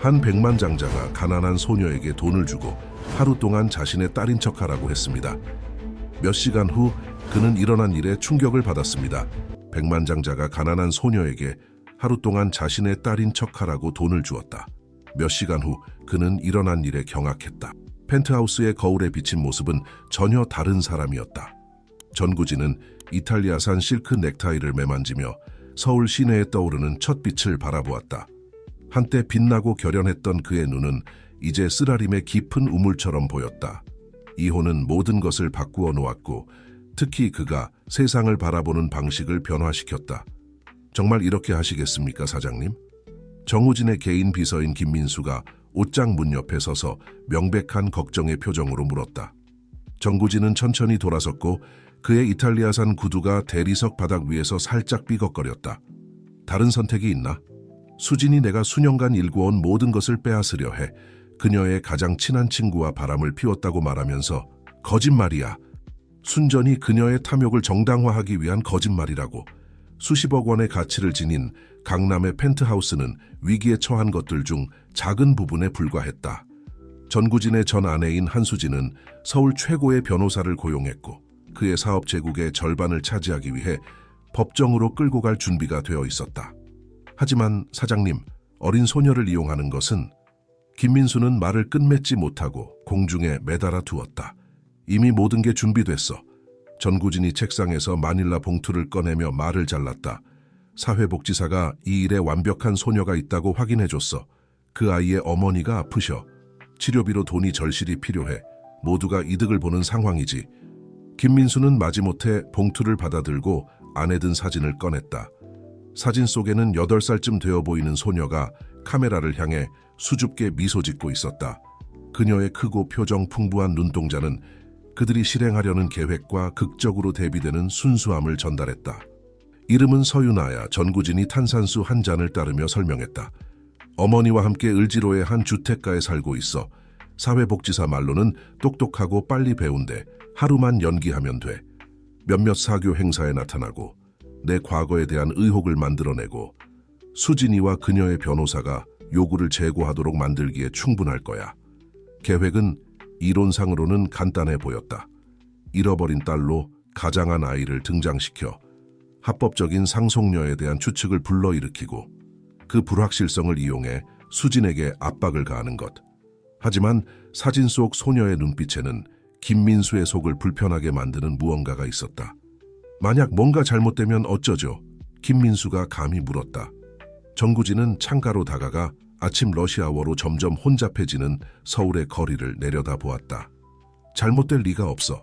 한 백만장자가 가난한 소녀에게 돈을 주고 하루 동안 자신의 딸인 척하라고 했습니다. 몇 시간 후 그는 일어난 일에 충격을 받았습니다. 백만장자가 가난한 소녀에게 하루 동안 자신의 딸인 척하라고 돈을 주었다. 몇 시간 후 그는 일어난 일에 경악했다. 펜트하우스의 거울에 비친 모습은 전혀 다른 사람이었다. 전구진은 이탈리아산 실크 넥타이를 매만지며 서울 시내에 떠오르는 첫 빛을 바라보았다. 한때 빛나고 결연했던 그의 눈은 이제 쓰라림의 깊은 우물처럼 보였다. 이혼은 모든 것을 바꾸어 놓았고 특히 그가 세상을 바라보는 방식을 변화시켰다. 정말 이렇게 하시겠습니까, 사장님? 정우진의 개인 비서인 김민수가 옷장 문 옆에 서서 명백한 걱정의 표정으로 물었다. 정구진은 천천히 돌아섰고 그의 이탈리아산 구두가 대리석 바닥 위에서 살짝 삐걱거렸다. 다른 선택이 있나? 수진이 내가 수년간 일궈온 모든 것을 빼앗으려 해 그녀의 가장 친한 친구와 바람을 피웠다고 말하면서 거짓말이야. 순전히 그녀의 탐욕을 정당화하기 위한 거짓말이라고. 수십억 원의 가치를 지닌 강남의 펜트하우스는 위기에 처한 것들 중 작은 부분에 불과했다. 전구진의 전 아내인 한수진은 서울 최고의 변호사를 고용했고 그의 사업 제국의 절반을 차지하기 위해 법정으로 끌고 갈 준비가 되어 있었다. 하지만 사장님, 어린 소녀를 이용하는 것은... 김민수는 말을 끝맺지 못하고 공중에 매달아 두었다. 이미 모든 게 준비됐어. 전구진이 책상에서 마닐라 봉투를 꺼내며 말을 잘랐다. 사회복지사가 이 일에 완벽한 소녀가 있다고 확인해줬어. 그 아이의 어머니가 아프셔. 치료비로 돈이 절실히 필요해. 모두가 이득을 보는 상황이지. 김민수는 마지못해 봉투를 받아들고 안에 든 사진을 꺼냈다. 사진 속에는 8살쯤 되어 보이는 소녀가 카메라를 향해 수줍게 미소 짓고 있었다. 그녀의 크고 표정 풍부한 눈동자는 그들이 실행하려는 계획과 극적으로 대비되는 순수함을 전달했다. 이름은 서윤아야. 전구진이 탄산수 한 잔을 따르며 설명했다. 어머니와 함께 을지로의 한 주택가에 살고 있어. 사회복지사 말로는 똑똑하고 빨리 배운대. 하루만 연기하면 돼. 몇몇 사교 행사에 나타나고 내 과거에 대한 의혹을 만들어내고 수진이와 그녀의 변호사가 요구를 제고하도록 만들기에 충분할 거야. 계획은 이론상으로는 간단해 보였다. 잃어버린 딸로 가장한 아이를 등장시켜 합법적인 상속녀에 대한 추측을 불러일으키고 그 불확실성을 이용해 수진에게 압박을 가하는 것. 하지만 사진 속 소녀의 눈빛에는 김민수의 속을 불편하게 만드는 무언가가 있었다. 만약 뭔가 잘못되면 어쩌죠? 김민수가 감히 물었다. 전구진은 창가로 다가가 아침 러시아워로 점점 혼잡해지는 서울의 거리를 내려다보았다. 잘못될 리가 없어.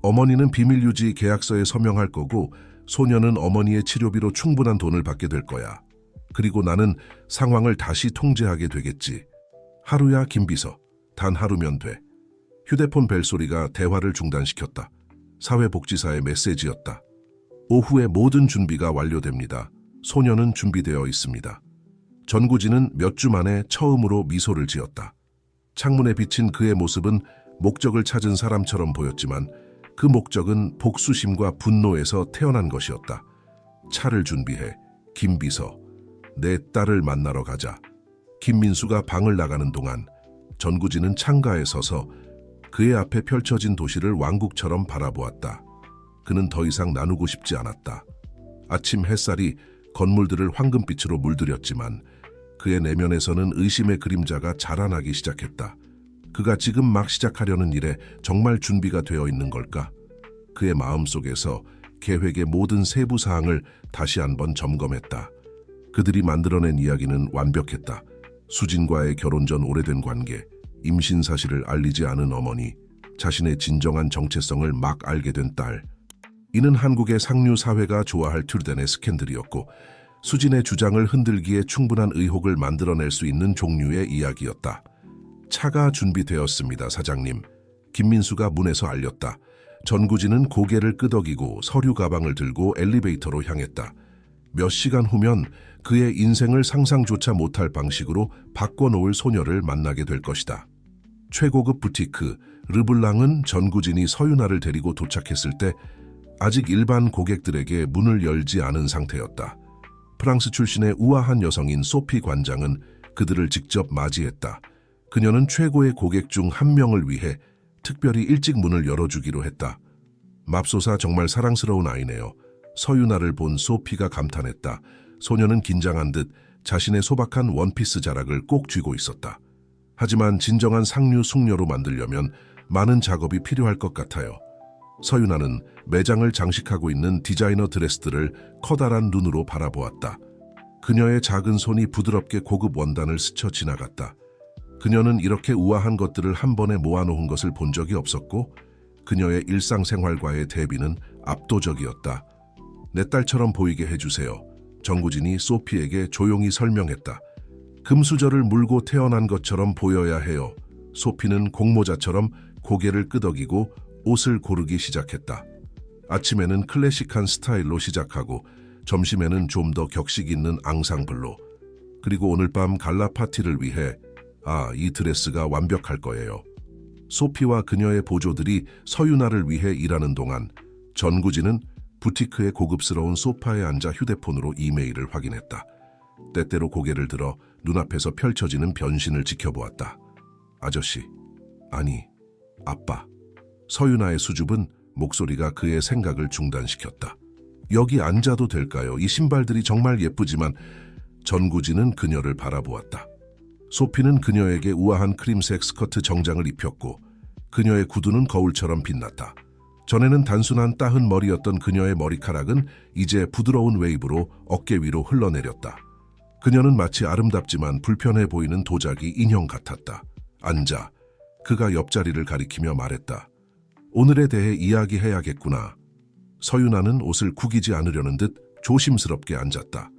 어머니는 비밀유지 계약서에 서명할 거고 소녀는 어머니의 치료비로 충분한 돈을 받게 될 거야. 그리고 나는 상황을 다시 통제하게 되겠지. 하루야, 김비서. 단 하루면 돼. 휴대폰 벨소리가 대화를 중단시켰다. 사회복지사의 메시지였다. 오후에 모든 준비가 완료됩니다. 소녀는 준비되어 있습니다. 전구진은 몇 주 만에 처음으로 미소를 지었다. 창문에 비친 그의 모습은 목적을 찾은 사람처럼 보였지만 그 목적은 복수심과 분노에서 태어난 것이었다. 차를 준비해. 김비서, 내 딸을 만나러 가자. 김민수가 방을 나가는 동안 전구진은 창가에 서서 그의 앞에 펼쳐진 도시를 왕국처럼 바라보았다. 그는 더 이상 나누고 싶지 않았다. 아침 햇살이 건물들을 황금빛으로 물들였지만 그의 내면에서는 의심의 그림자가 자라나기 시작했다. 그가 지금 막 시작하려는 일에 정말 준비가 되어 있는 걸까? 그의 마음속에서 계획의 모든 세부 사항을 다시 한번 점검했다. 그들이 만들어낸 이야기는 완벽했다. 수진과의 결혼 전 오래된 관계, 임신 사실을 알리지 않은 어머니, 자신의 진정한 정체성을 막 알게 된 딸. 이는 한국의 상류 사회가 좋아할 툴덴의 스캔들이었고 수진의 주장을 흔들기에 충분한 의혹을 만들어낼 수 있는 종류의 이야기였다. 차가 준비되었습니다, 사장님. 김민수가 문에서 알렸다. 전구진은 고개를 끄덕이고 서류 가방을 들고 엘리베이터로 향했다. 몇 시간 후면 그의 인생을 상상조차 못할 방식으로 바꿔놓을 소녀를 만나게 될 것이다. 최고급 부티크 르블랑은 전구진이 서윤아를 데리고 도착했을 때 아직 일반 고객들에게 문을 열지 않은 상태였다. 프랑스 출신의 우아한 여성인 소피 관장은 그들을 직접 맞이했다. 그녀는 최고의 고객 중 한 명을 위해 특별히 일찍 문을 열어주기로 했다. 맙소사 정말 사랑스러운 아이네요. 서유나를 본 소피가 감탄했다. 소녀는 긴장한 듯 자신의 소박한 원피스 자락을 꼭 쥐고 있었다. 하지만 진정한 상류 숙녀로 만들려면 많은 작업이 필요할 것 같아요. 서유나는 매장을 장식하고 있는 디자이너 드레스들을 커다란 눈으로 바라보았다. 그녀의 작은 손이 부드럽게 고급 원단을 스쳐 지나갔다. 그녀는 이렇게 우아한 것들을 한 번에 모아놓은 것을 본 적이 없었고 그녀의 일상생활과의 대비는 압도적이었다. 내 딸처럼 보이게 해주세요. 정구진이 소피에게 조용히 설명했다. 금수저를 물고 태어난 것처럼 보여야 해요. 소피는 공모자처럼 고개를 끄덕이고 옷을 고르기 시작했다. 아침에는 클래식한 스타일로 시작하고 점심에는 좀 더 격식 있는 앙상블로, 그리고 오늘 밤 갈라 파티를 위해 이 드레스가 완벽할 거예요. 소피와 그녀의 보조들이 서유나를 위해 일하는 동안 전구진은 부티크의 고급스러운 소파에 앉아 휴대폰으로 이메일을 확인했다. 때때로 고개를 들어 눈앞에서 펼쳐지는 변신을 지켜보았다. 아저씨, 아니, 아빠. 서유나의 수줍은 목소리가 그의 생각을 중단시켰다. 여기 앉아도 될까요? 이 신발들이 정말 예쁘지만. 전구진은 그녀를 바라보았다. 소피는 그녀에게 우아한 크림색 스커트 정장을 입혔고 그녀의 구두는 거울처럼 빛났다. 전에는 단순한 따은 머리였던 그녀의 머리카락은 이제 부드러운 웨이브로 어깨 위로 흘러내렸다. 그녀는 마치 아름답지만 불편해 보이는 도자기 인형 같았다. 앉아. 그가 옆자리를 가리키며 말했다. 오늘에 대해 이야기해야겠구나. 서유나는 옷을 구기지 않으려는 듯 조심스럽게 앉았다.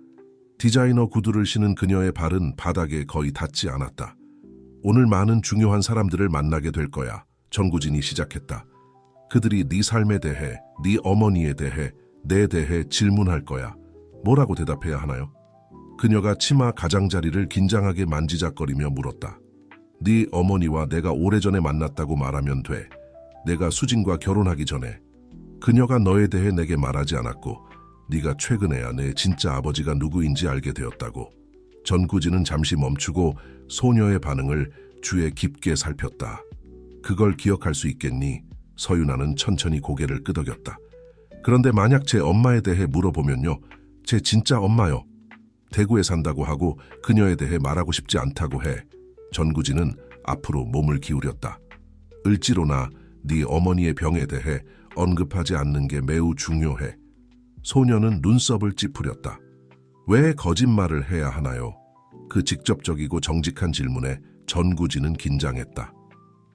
디자이너 구두를 신은 그녀의 발은 바닥에 거의 닿지 않았다. 오늘 많은 중요한 사람들을 만나게 될 거야. 전구진이 시작했다. 그들이 네 삶에 대해, 네 어머니에 대해, 내 대해 질문할 거야. 뭐라고 대답해야 하나요? 그녀가 치마 가장자리를 긴장하게 만지작거리며 물었다. 네 어머니와 내가 오래전에 만났다고 말하면 돼. 내가 수진과 결혼하기 전에. 그녀가 너에 대해 내게 말하지 않았고 네가 최근에야 내 진짜 아버지가 누구인지 알게 되었다고. 전구진은 잠시 멈추고 소녀의 반응을 주에 깊게 살폈다. 그걸 기억할 수 있겠니? 서유나는 천천히 고개를 끄덕였다. 그런데 만약 제 엄마에 대해 물어보면요. 제 진짜 엄마요. 대구에 산다고 하고 그녀에 대해 말하고 싶지 않다고 해. 전구진은 앞으로 몸을 기울였다. 을지로나 네 어머니의 병에 대해 언급하지 않는 게 매우 중요해. 소녀는 눈썹을 찌푸렸다. 왜 거짓말을 해야 하나요? 그 직접적이고 정직한 질문에 전구진은 긴장했다.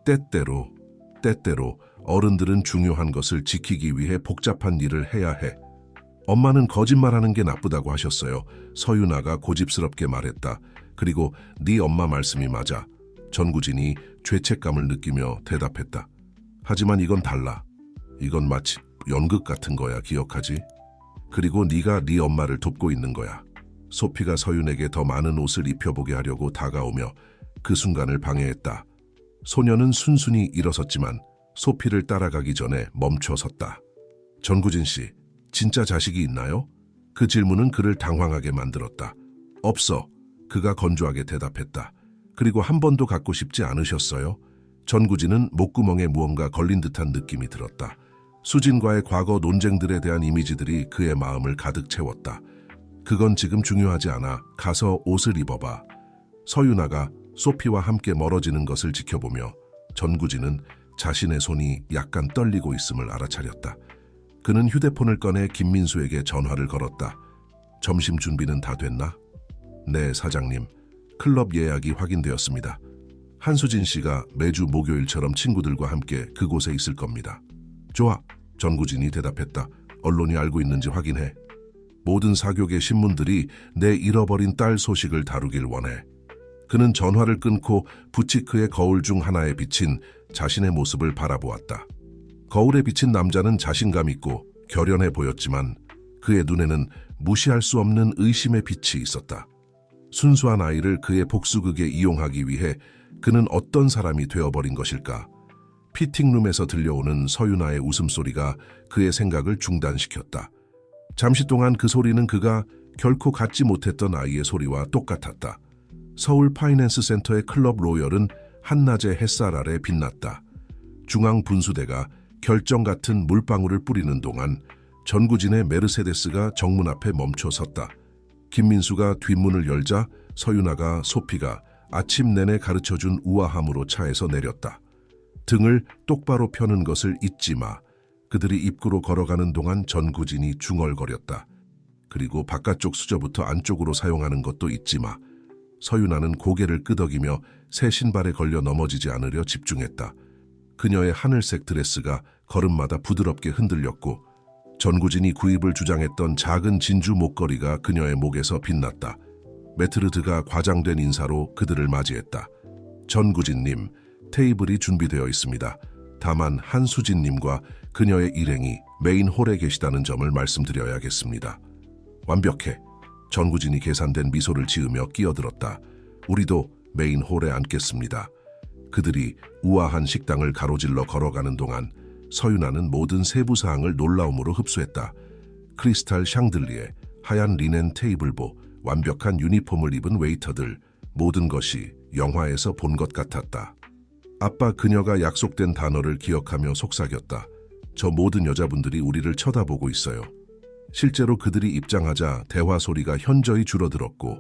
때때로 어른들은 중요한 것을 지키기 위해 복잡한 일을 해야 해. 엄마는 거짓말하는 게 나쁘다고 하셨어요. 서유나가 고집스럽게 말했다. 그리고 네 엄마 말씀이 맞아. 전구진이 죄책감을 느끼며 대답했다. 하지만 이건 달라. 이건 마치 연극 같은 거야. 기억하지? 그리고 네가 네 엄마를 돕고 있는 거야. 소피가 서윤에게 더 많은 옷을 입혀보게 하려고 다가오며 그 순간을 방해했다. 소녀는 순순히 일어섰지만 소피를 따라가기 전에 멈춰 섰다. 전구진 씨, 진짜 자식이 있나요? 그 질문은 그를 당황하게 만들었다. 없어. 그가 건조하게 대답했다. 그리고 한 번도 갖고 싶지 않으셨어요? 전구진은 목구멍에 무언가 걸린 듯한 느낌이 들었다. 수진과의 과거 논쟁들에 대한 이미지들이 그의 마음을 가득 채웠다. 그건 지금 중요하지 않아. 가서 옷을 입어봐. 서유나가 소피와 함께 멀어지는 것을 지켜보며 전구진은 자신의 손이 약간 떨리고 있음을 알아차렸다. 그는 휴대폰을 꺼내 김민수에게 전화를 걸었다. 점심 준비는 다 됐나? 네, 사장님. 클럽 예약이 확인되었습니다. 한수진 씨가 매주 목요일처럼 친구들과 함께 그곳에 있을 겁니다. 좋아. 전구진이 대답했다. 언론이 알고 있는지 확인해. 모든 사교계 신문들이 내 잃어버린 딸 소식을 다루길 원해. 그는 전화를 끊고 부티크의 거울 중 하나에 비친 자신의 모습을 바라보았다. 거울에 비친 남자는 자신감 있고 결연해 보였지만 그의 눈에는 무시할 수 없는 의심의 빛이 있었다. 순수한 아이를 그의 복수극에 이용하기 위해 그는 어떤 사람이 되어버린 것일까? 피팅룸에서 들려오는 서유나의 웃음소리가 그의 생각을 중단시켰다. 잠시 동안 그 소리는 그가 결코 갖지 못했던 아이의 소리와 똑같았다. 서울 파이낸스 센터의 클럽 로열은 한낮의 햇살 아래 빛났다. 중앙 분수대가 결정 같은 물방울을 뿌리는 동안 전구진의 메르세데스가 정문 앞에 멈춰 섰다. 김민수가 뒷문을 열자 서윤아가 소피가 아침 내내 가르쳐준 우아함으로 차에서 내렸다. 등을 똑바로 펴는 것을 잊지 마. 그들이 입구로 걸어가는 동안 전구진이 중얼거렸다. 그리고 바깥쪽 수저부터 안쪽으로 사용하는 것도 잊지 마. 서윤아는 고개를 끄덕이며 새 신발에 걸려 넘어지지 않으려 집중했다. 그녀의 하늘색 드레스가 걸음마다 부드럽게 흔들렸고 전구진이 구입을 주장했던 작은 진주 목걸이가 그녀의 목에서 빛났다. 메트르드가 과장된 인사로 그들을 맞이했다. 전구진님, 테이블이 준비되어 있습니다. 다만 한수진님과 그녀의 일행이 메인 홀에 계시다는 점을 말씀드려야겠습니다. 완벽해. 전구진이 계산된 미소를 지으며 끼어들었다. 우리도 메인 홀에 앉겠습니다. 그들이 우아한 식당을 가로질러 걸어가는 동안 서윤아는 모든 세부 사항을 놀라움으로 흡수했다. 크리스탈 샹들리에, 하얀 리넨 테이블보, 완벽한 유니폼을 입은 웨이터들, 모든 것이 영화에서 본 것 같았다. 아빠 그녀가 약속된 단어를 기억하며 속삭였다. 저 모든 여자분들이 우리를 쳐다보고 있어요. 실제로 그들이 입장하자 대화 소리가 현저히 줄어들었고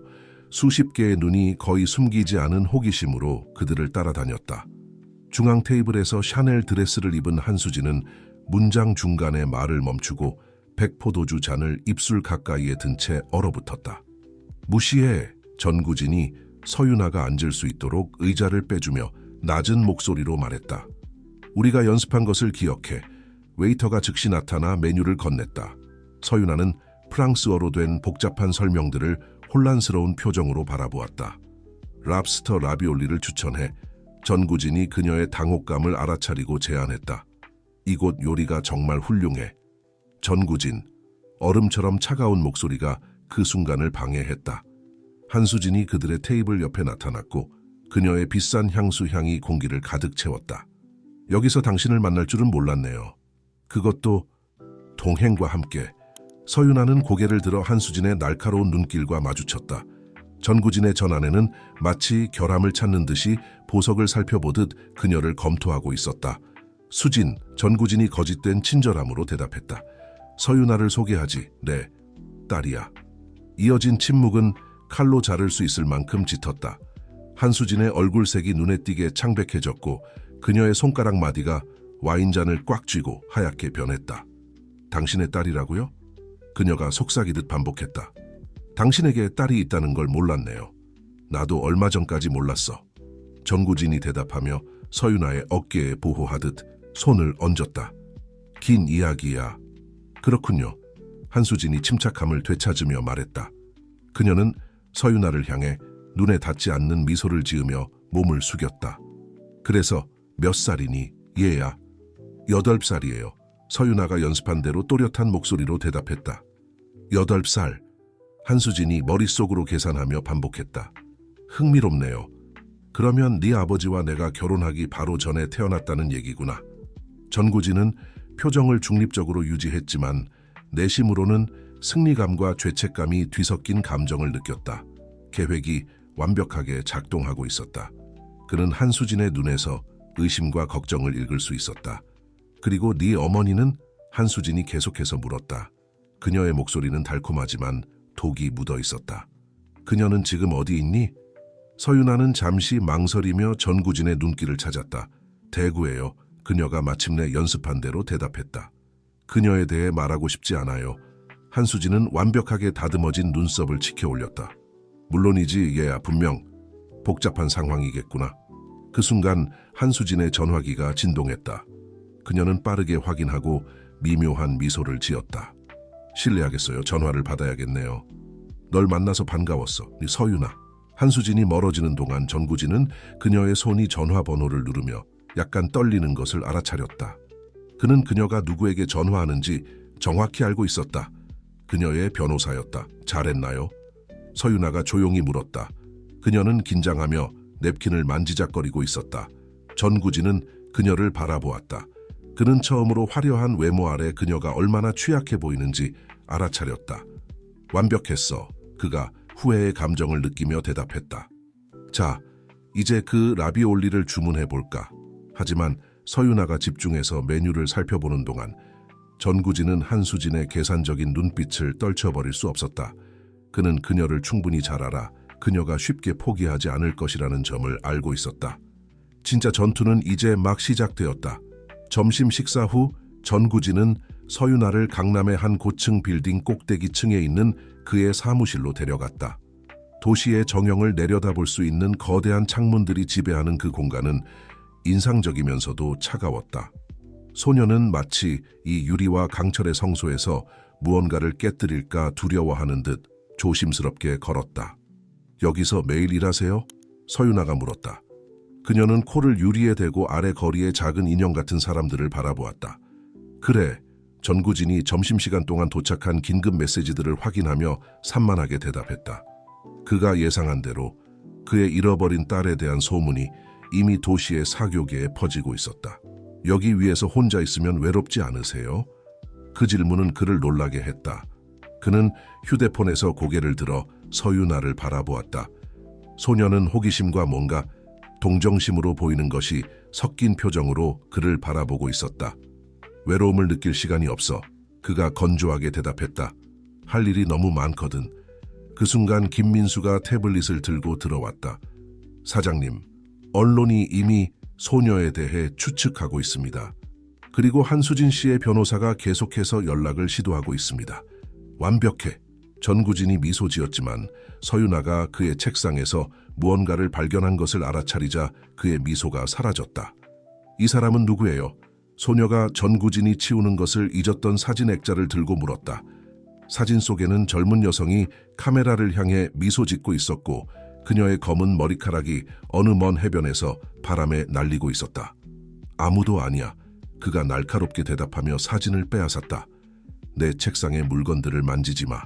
수십 개의 눈이 거의 숨기지 않은 호기심으로 그들을 따라다녔다. 중앙 테이블에서 샤넬 드레스를 입은 한수진은 문장 중간에 말을 멈추고 백포도주 잔을 입술 가까이에 든 채 얼어붙었다. 무시해. 전구진이 서윤아가 앉을 수 있도록 의자를 빼주며 낮은 목소리로 말했다. 우리가 연습한 것을 기억해. 웨이터가 즉시 나타나 메뉴를 건넸다. 서윤아는 프랑스어로 된 복잡한 설명들을 혼란스러운 표정으로 바라보았다. 랍스터 라비올리를 추천해. 전구진이 그녀의 당혹감을 알아차리고 제안했다. 이곳 요리가 정말 훌륭해. 전구진, 얼음처럼 차가운 목소리가 그 순간을 방해했다. 한수진이 그들의 테이블 옆에 나타났고 그녀의 비싼 향수 향이 공기를 가득 채웠다. 여기서 당신을 만날 줄은 몰랐네요. 그것도 동행과 함께. 서윤아는 고개를 들어 한수진의 날카로운 눈길과 마주쳤다. 전구진의 전안에는 마치 결함을 찾는 듯이 보석을 살펴보듯 그녀를 검토하고 있었다. 수진, 전구진이 거짓된 친절함으로 대답했다. 서윤아를 소개하지. 네, 딸이야. 이어진 침묵은 칼로 자를 수 있을 만큼 짙었다. 한수진의 얼굴색이 눈에 띄게 창백해졌고 그녀의 손가락 마디가 와인잔을 꽉 쥐고 하얗게 변했다. 당신의 딸이라고요? 그녀가 속삭이듯 반복했다. 당신에게 딸이 있다는 걸 몰랐네요. 나도 얼마 전까지 몰랐어. 전구진이 대답하며 서윤아의 어깨에 보호하듯 손을 얹었다. 긴 이야기야. 그렇군요. 한수진이 침착함을 되찾으며 말했다. 그녀는 서윤아를 향해 눈에 닿지 않는 미소를 지으며 몸을 숙였다. 그래서 몇 살이니? 얘야. 8살이에요. 서윤아가 연습한 대로 또렷한 목소리로 대답했다. 8살. 한수진이 머릿속으로 계산하며 반복했다. 흥미롭네요. 그러면 네 아버지와 내가 결혼하기 바로 전에 태어났다는 얘기구나. 전구진은 표정을 중립적으로 유지했지만 내심으로는 승리감과 죄책감이 뒤섞인 감정을 느꼈다. 계획이 완벽하게 작동하고 있었다. 그는 한수진의 눈에서 의심과 걱정을 읽을 수 있었다. 그리고 네 어머니는? 한수진이 계속해서 물었다. 그녀의 목소리는 달콤하지만 독이 묻어 있었다. 그녀는 지금 어디 있니? 서윤아는 잠시 망설이며 전구진의 눈길을 찾았다. 대구예요. 그녀가 마침내 연습한 대로 대답했다. 그녀에 대해 말하고 싶지 않아요. 한수진은 완벽하게 다듬어진 눈썹을 치켜 올렸다. 물론이지, 얘야. 분명 복잡한 상황이겠구나. 그 순간 한수진의 전화기가 진동했다. 그녀는 빠르게 확인하고 미묘한 미소를 지었다. 실례하겠어요. 전화를 받아야겠네요. 널 만나서 반가웠어. 네 서윤아. 한수진이 멀어지는 동안 전구진은 그녀의 손이 전화번호를 누르며 약간 떨리는 것을 알아차렸다. 그는 그녀가 누구에게 전화하는지 정확히 알고 있었다. 그녀의 변호사였다. 잘했나요? 서윤아가 조용히 물었다. 그녀는 긴장하며 냅킨을 만지작거리고 있었다. 전구진은 그녀를 바라보았다. 그는 처음으로 화려한 외모 아래 그녀가 얼마나 취약해 보이는지 알아차렸다. 완벽했어. 그가 후회의 감정을 느끼며 대답했다. 자, 이제 그 라비올리를 주문해볼까? 하지만 서유나가 집중해서 메뉴를 살펴보는 동안 전구진은 한수진의 계산적인 눈빛을 떨쳐버릴 수 없었다. 그는 그녀를 충분히 잘 알아 그녀가 쉽게 포기하지 않을 것이라는 점을 알고 있었다. 진짜 전투는 이제 막 시작되었다. 점심 식사 후 전구진은 서유나를 강남의 한 고층 빌딩 꼭대기층에 있는 그의 사무실로 데려갔다. 도시의 정형을 내려다볼 수 있는 거대한 창문들이 지배하는 그 공간은 인상적이면서도 차가웠다. 소녀는 마치 이 유리와 강철의 성소에서 무언가를 깨뜨릴까 두려워하는 듯 조심스럽게 걸었다. 여기서 매일 일하세요? 서유나가 물었다. 그녀는 코를 유리에 대고 아래 거리의 작은 인형 같은 사람들을 바라보았다. 그래, 전구진이 점심시간 동안 도착한 긴급 메시지들을 확인하며 산만하게 대답했다. 그가 예상한 대로 그의 잃어버린 딸에 대한 소문이 이미 도시의 사교계에 퍼지고 있었다. 여기 위에서 혼자 있으면 외롭지 않으세요? 그 질문은 그를 놀라게 했다. 그는 휴대폰에서 고개를 들어 서유나를 바라보았다. 소녀는 호기심과 뭔가 동정심으로 보이는 것이 섞인 표정으로 그를 바라보고 있었다. 외로움을 느낄 시간이 없어. 그가 건조하게 대답했다. 할 일이 너무 많거든. 그 순간 김민수가 태블릿을 들고 들어왔다. 사장님, 언론이 이미 소녀에 대해 추측하고 있습니다. 그리고 한수진 씨의 변호사가 계속해서 연락을 시도하고 있습니다. 완벽해. 전구진이 미소 지었지만 서유나가 그의 책상에서 무언가를 발견한 것을 알아차리자 그의 미소가 사라졌다. 이 사람은 누구예요? 소녀가 전구진이 치우는 것을 잊었던 사진 액자를 들고 물었다. 사진 속에는 젊은 여성이 카메라를 향해 미소 짓고 있었고 그녀의 검은 머리카락이 어느 먼 해변에서 바람에 날리고 있었다. 아무도 아니야. 그가 날카롭게 대답하며 사진을 빼앗았다. 내 책상의 물건들을 만지지 마.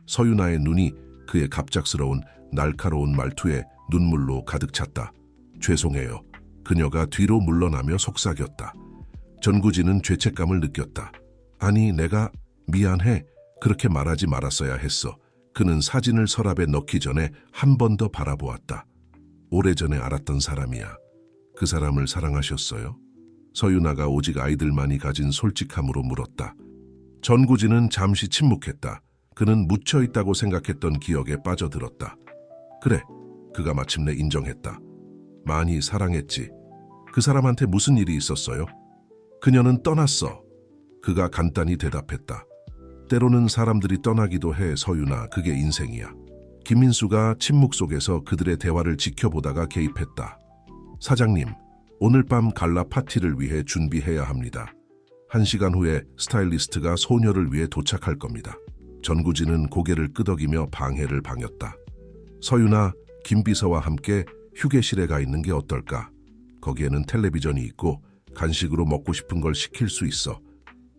서유나의 눈이 그의 갑작스러운 날카로운 말투에 눈물로 가득 찼다. 죄송해요. 그녀가 뒤로 물러나며 속삭였다. 전구진은 죄책감을 느꼈다. 아니, 내가 미안해. 그렇게 말하지 말았어야 했어. 그는 사진을 서랍에 넣기 전에 한 번 더 바라보았다. 오래전에 알았던 사람이야. 그 사람을 사랑하셨어요? 서유나가 오직 아이들만이 가진 솔직함으로 물었다. 전구진은 잠시 침묵했다. 그는 묻혀있다고 생각했던 기억에 빠져들었다. 그래, 그가 마침내 인정했다. 많이 사랑했지. 그 사람한테 무슨 일이 있었어요? 그녀는 떠났어. 그가 간단히 대답했다. 때로는 사람들이 떠나기도 해, 서유나. 그게 인생이야. 김민수가 침묵 속에서 그들의 대화를 지켜보다가 개입했다. 사장님, 오늘 밤 갈라 파티를 위해 준비해야 합니다. 1시간 후에 스타일리스트가 소녀를 위해 도착할 겁니다. 전구진은 고개를 끄덕이며 방해를 방했다. 서유나, 김비서와 함께 휴게실에 가 있는 게 어떨까? 거기에는 텔레비전이 있고 간식으로 먹고 싶은 걸 시킬 수 있어.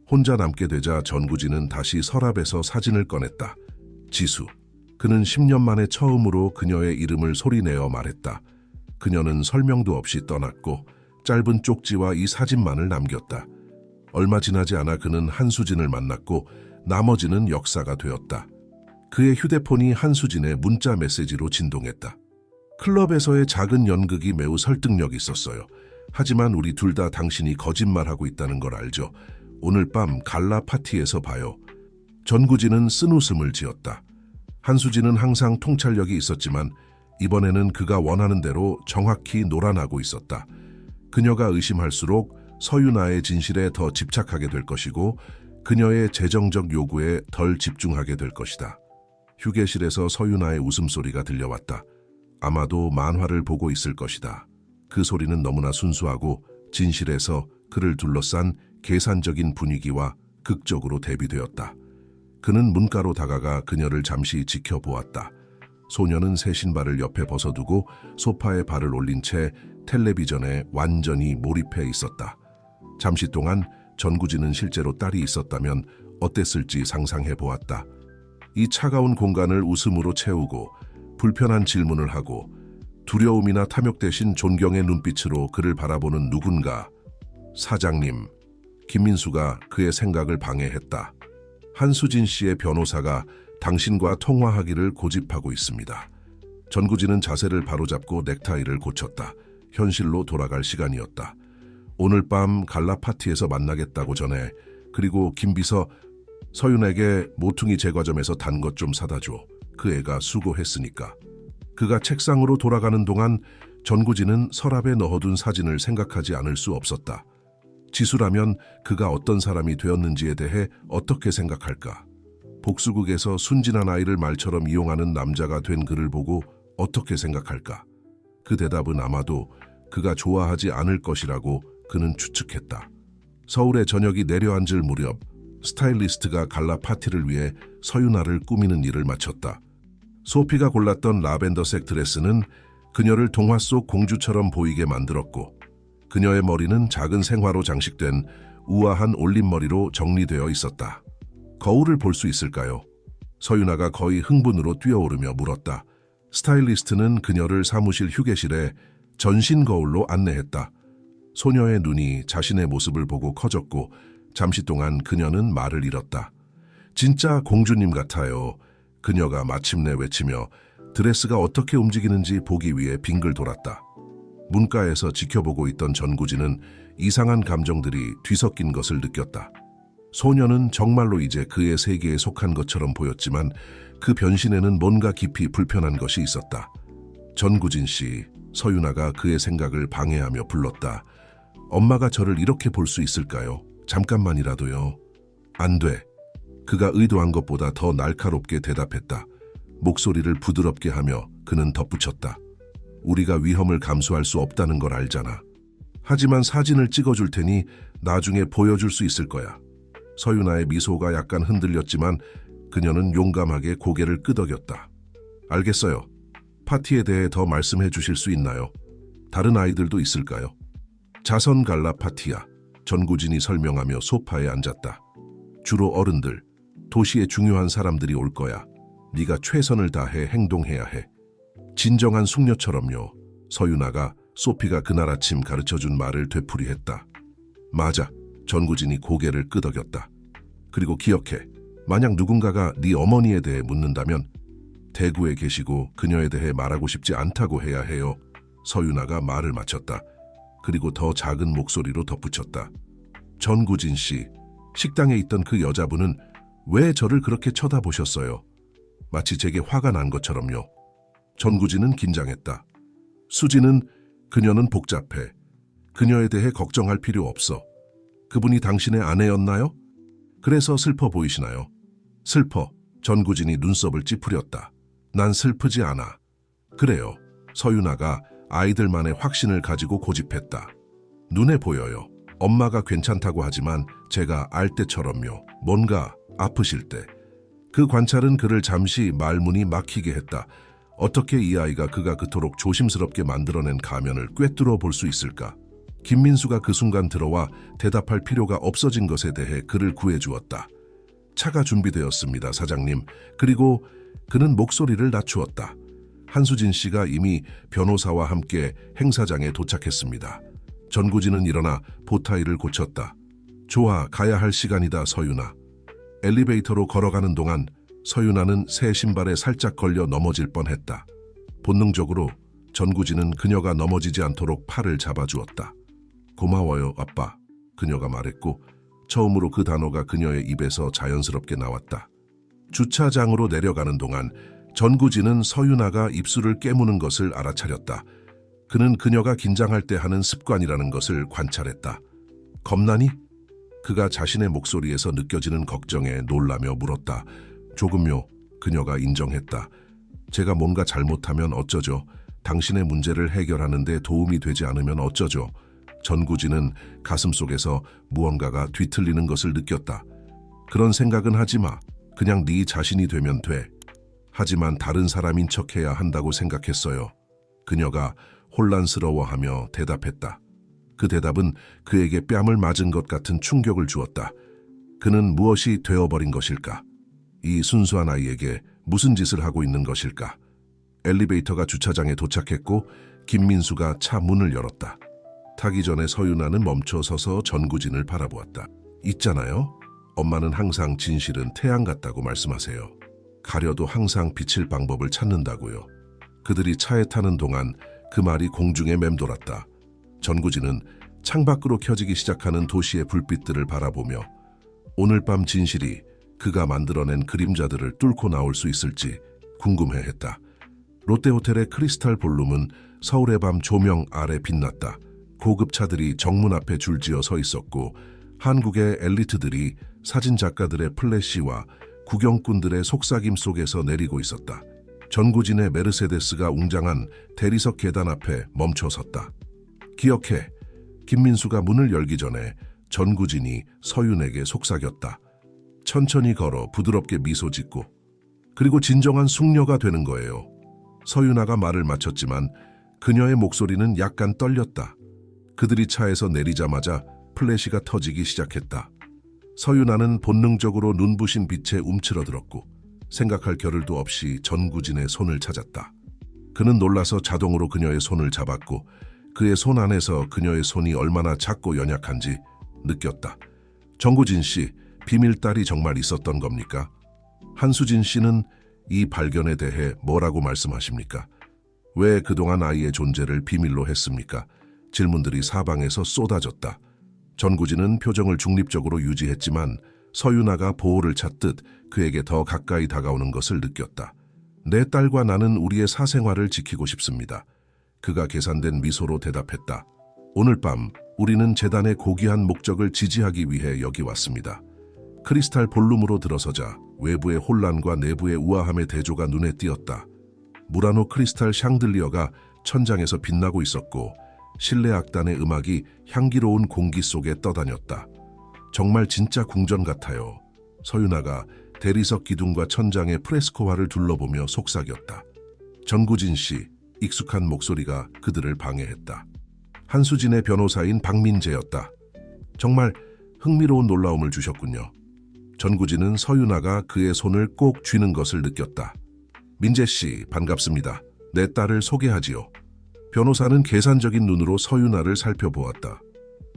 혼자 남게 되자 전구진은 다시 서랍에서 사진을 꺼냈다. 지수. 그는 10년 만에 처음으로 그녀의 이름을 소리내어 말했다. 그녀는 설명도 없이 떠났고 짧은 쪽지와 이 사진만을 남겼다. 얼마 지나지 않아 그는 한수진을 만났고 나머지는 역사가 되었다. 그의 휴대폰이 한수진의 문자 메시지로 진동했다. 클럽에서의 작은 연극이 매우 설득력 있었어요. 하지만 우리 둘 다 당신이 거짓말하고 있다는 걸 알죠. 오늘 밤 갈라 파티에서 봐요. 전구진은 쓴웃음을 지었다. 한수진은 항상 통찰력이 있었지만 이번에는 그가 원하는 대로 정확히 놀아나고 있었다. 그녀가 의심할수록 서유나의 진실에 더 집착하게 될 것이고 그녀의 재정적 요구에 덜 집중하게 될 것이다. 휴게실에서 서유나의 웃음소리가 들려왔다. 아마도 만화를 보고 있을 것이다. 그 소리는 너무나 순수하고 진실에서 그를 둘러싼 계산적인 분위기와 극적으로 대비되었다. 그는 문가로 다가가 그녀를 잠시 지켜보았다. 소녀는 새 신발을 옆에 벗어두고 소파에 발을 올린 채 텔레비전에 완전히 몰입해 있었다. 잠시 동안 전구진은 실제로 딸이 있었다면 어땠을지 상상해 보았다. 이 차가운 공간을 웃음으로 채우고 불편한 질문을 하고 두려움이나 탐욕 대신 존경의 눈빛으로 그를 바라보는 누군가. 사장님. 김민수가 그의 생각을 방해했다. 한수진 씨의 변호사가 당신과 통화하기를 고집하고 있습니다. 전구진은 자세를 바로잡고 넥타이를 고쳤다. 현실로 돌아갈 시간이었다. 오늘 밤 갈라 파티에서 만나겠다고 전해. 그리고 김비서, 서윤에게 모퉁이 제과점에서 단 것 좀 사다 줘. 그 애가 수고했으니까. 그가 책상으로 돌아가는 동안 전구진은 서랍에 넣어둔 사진을 생각하지 않을 수 없었다. 지수라면 그가 어떤 사람이 되었는지에 대해 어떻게 생각할까? 복수극에서 순진한 아이를 말처럼 이용하는 남자가 된 그를 보고 어떻게 생각할까? 그 대답은 아마도 그가 좋아하지 않을 것이라고 그는 추측했다. 서울의 저녁이 내려앉을 무렵 스타일리스트가 갈라 파티를 위해 서윤아를 꾸미는 일을 마쳤다. 소피가 골랐던 라벤더색 드레스는 그녀를 동화 속 공주처럼 보이게 만들었고 그녀의 머리는 작은 생화로 장식된 우아한 올림머리로 정리되어 있었다. 거울을 볼 수 있을까요? 서윤아가 거의 흥분으로 뛰어오르며 물었다. 스타일리스트는 그녀를 사무실 휴게실에 전신 거울로 안내했다. 소녀의 눈이 자신의 모습을 보고 커졌고 잠시 동안 그녀는 말을 잃었다. 진짜 공주님 같아요. 그녀가 마침내 외치며 드레스가 어떻게 움직이는지 보기 위해 빙글 돌았다. 문가에서 지켜보고 있던 전구진은 이상한 감정들이 뒤섞인 것을 느꼈다. 소녀는 정말로 이제 그의 세계에 속한 것처럼 보였지만 그 변신에는 뭔가 깊이 불편한 것이 있었다. 전구진 씨, 서윤아가 그의 생각을 방해하며 불렀다. 엄마가 저를 이렇게 볼 수 있을까요? 잠깐만이라도요. 안 돼. 그가 의도한 것보다 더 날카롭게 대답했다. 목소리를 부드럽게 하며 그는 덧붙였다. 우리가 위험을 감수할 수 없다는 걸 알잖아. 하지만 사진을 찍어줄 테니 나중에 보여줄 수 있을 거야. 서윤아의 미소가 약간 흔들렸지만 그녀는 용감하게 고개를 끄덕였다. 알겠어요. 파티에 대해 더 말씀해 주실 수 있나요? 다른 아이들도 있을까요? 자선 갈라 파티야. 전구진이 설명하며 소파에 앉았다. 주로 어른들, 도시의 중요한 사람들이 올 거야. 네가 최선을 다해 행동해야 해. 진정한 숙녀처럼요. 서윤아가 소피가 그날 아침 가르쳐준 말을 되풀이했다. 맞아. 전구진이 고개를 끄덕였다. 그리고 기억해. 만약 누군가가 네 어머니에 대해 묻는다면 대구에 계시고 그녀에 대해 말하고 싶지 않다고 해야 해요. 서윤아가 말을 마쳤다. 그리고 더 작은 목소리로 덧붙였다. 전구진 씨, 식당에 있던 그 여자분은 왜 저를 그렇게 쳐다보셨어요? 마치 제게 화가 난 것처럼요. 전구진은 긴장했다. 수지는 그녀는 복잡해. 그녀에 대해 걱정할 필요 없어. 그분이 당신의 아내였나요? 그래서 슬퍼 보이시나요? 슬퍼. 전구진이 눈썹을 찌푸렸다. 난 슬프지 않아. 그래요. 서윤아가 아이들만의 확신을 가지고 고집했다. 눈에 보여요. 엄마가 괜찮다고 하지만 제가 알 때처럼요. 뭔가 아프실 때. 그 관찰은 그를 잠시 말문이 막히게 했다. 어떻게 이 아이가 그가 그토록 조심스럽게 만들어낸 가면을 꿰뚫어 볼 수 있을까? 김민수가 그 순간 들어와 대답할 필요가 없어진 것에 대해 그를 구해주었다. 차가 준비되었습니다, 사장님. 그리고 그는 목소리를 낮추었다. 한수진 씨가 이미 변호사와 함께 행사장에 도착했습니다. 전구진은 일어나 보타이를 고쳤다. 좋아, 가야 할 시간이다, 서윤아. 엘리베이터로 걸어가는 동안 서윤아는 새 신발에 살짝 걸려 넘어질 뻔했다. 본능적으로 전구진은 그녀가 넘어지지 않도록 팔을 잡아주었다. 고마워요, 아빠. 그녀가 말했고 처음으로 그 단어가 그녀의 입에서 자연스럽게 나왔다. 주차장으로 내려가는 동안 전구진은 서윤아가 입술을 깨무는 것을 알아차렸다. 그는 그녀가 긴장할 때 하는 습관이라는 것을 관찰했다. 겁나니? 그가 자신의 목소리에서 느껴지는 걱정에 놀라며 물었다. 조금요. 그녀가 인정했다. 제가 뭔가 잘못하면 어쩌죠? 당신의 문제를 해결하는 데 도움이 되지 않으면 어쩌죠? 전구진은 가슴속에서 무언가가 뒤틀리는 것을 느꼈다. 그런 생각은 하지 마. 그냥 네 자신이 되면 돼. 하지만 다른 사람인 척해야 한다고 생각했어요. 그녀가 혼란스러워하며 대답했다. 그 대답은 그에게 뺨을 맞은 것 같은 충격을 주었다. 그는 무엇이 되어버린 것일까? 이 순수한 아이에게 무슨 짓을 하고 있는 것일까? 엘리베이터가 주차장에 도착했고 김민수가 차 문을 열었다. 타기 전에 서윤아는 멈춰 서서 전구진을 바라보았다. 있잖아요. 엄마는 항상 진실은 태양 같다고 말씀하세요. 가려도 항상 비칠 방법을 찾는다고요. 그들이 차에 타는 동안 그 말이 공중에 맴돌았다. 전구진은 창밖으로 켜지기 시작하는 도시의 불빛들을 바라보며 오늘 밤 진실이 그가 만들어낸 그림자들을 뚫고 나올 수 있을지 궁금해했다. 롯데호텔의 크리스탈 볼룸은 서울의 밤 조명 아래 빛났다. 고급 차들이 정문 앞에 줄지어 서 있었고 한국의 엘리트들이 사진작가들의 플래시와 구경꾼들의 속삭임 속에서 내리고 있었다. 전구진의 메르세데스가 웅장한 대리석 계단 앞에 멈춰 섰다. 기억해. 김민수가 문을 열기 전에 전구진이 서윤에게 속삭였다. 천천히 걸어 부드럽게 미소 짓고 그리고 진정한 숙녀가 되는 거예요. 서윤아가 말을 마쳤지만 그녀의 목소리는 약간 떨렸다. 그들이 차에서 내리자마자 플래시가 터지기 시작했다. 서윤아는 본능적으로 눈부신 빛에 움츠러들었고 생각할 겨를도 없이 전구진의 손을 찾았다. 그는 놀라서 자동으로 그녀의 손을 잡았고 그의 손 안에서 그녀의 손이 얼마나 작고 연약한지 느꼈다. 전구진 씨, 비밀딸이 정말 있었던 겁니까? 한수진 씨는 이 발견에 대해 뭐라고 말씀하십니까? 왜 그동안 아이의 존재를 비밀로 했습니까? 질문들이 사방에서 쏟아졌다. 전구진은 표정을 중립적으로 유지했지만 서윤아가 보호를 찾듯 그에게 더 가까이 다가오는 것을 느꼈다. 내 딸과 나는 우리의 사생활을 지키고 싶습니다. 그가 계산된 미소로 대답했다. 오늘 밤 우리는 재단의 고귀한 목적을 지지하기 위해 여기 왔습니다. 크리스탈 볼룸으로 들어서자 외부의 혼란과 내부의 우아함의 대조가 눈에 띄었다. 무라노 크리스탈 샹들리어가 천장에서 빛나고 있었고 실내 악단의 음악이 향기로운 공기 속에 떠다녔다. 정말 진짜 궁전 같아요. 서윤아가 대리석 기둥과 천장의 프레스코화를 둘러보며 속삭였다. 전구진 씨, 익숙한 목소리가 그들을 방해했다. 한수진의 변호사인 박민재였다. 정말 흥미로운 놀라움을 주셨군요. 전구진은 서윤아가 그의 손을 꼭 쥐는 것을 느꼈다. 민재 씨, 반갑습니다. 내 딸을 소개하지요. 변호사는 계산적인 눈으로 서윤아를 살펴보았다.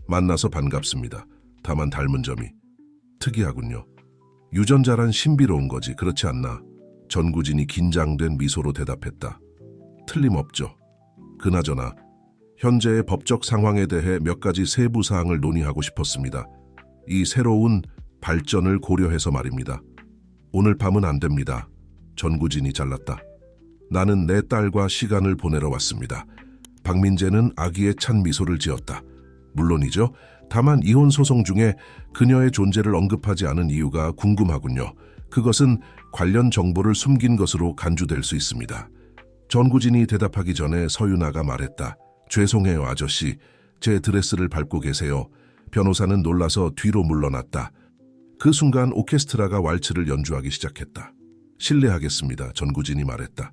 만나서 반갑습니다. 다만 닮은 점이 특이하군요. 유전자란 신비로운 거지, 그렇지 않나? 전구진이 긴장된 미소로 대답했다. 틀림없죠. 그나저나 현재의 법적 상황에 대해 몇 가지 세부 사항을 논의하고 싶었습니다. 이 새로운 발전을 고려해서 말입니다. 오늘 밤은 안 됩니다. 전구진이 잘랐다. 나는 내 딸과 시간을 보내러 왔습니다. 박민재는 아기에 찬 미소를 지었다. 물론이죠. 다만 이혼 소송 중에 그녀의 존재를 언급하지 않은 이유가 궁금하군요. 그것은 관련 정보를 숨긴 것으로 간주될 수 있습니다. 전구진이 대답하기 전에 서윤아가 말했다. 죄송해요, 아저씨. 제 드레스를 밟고 계세요. 변호사는 놀라서 뒤로 물러났다. 그 순간 오케스트라가 왈츠를 연주하기 시작했다. 실례하겠습니다, 전구진이 말했다.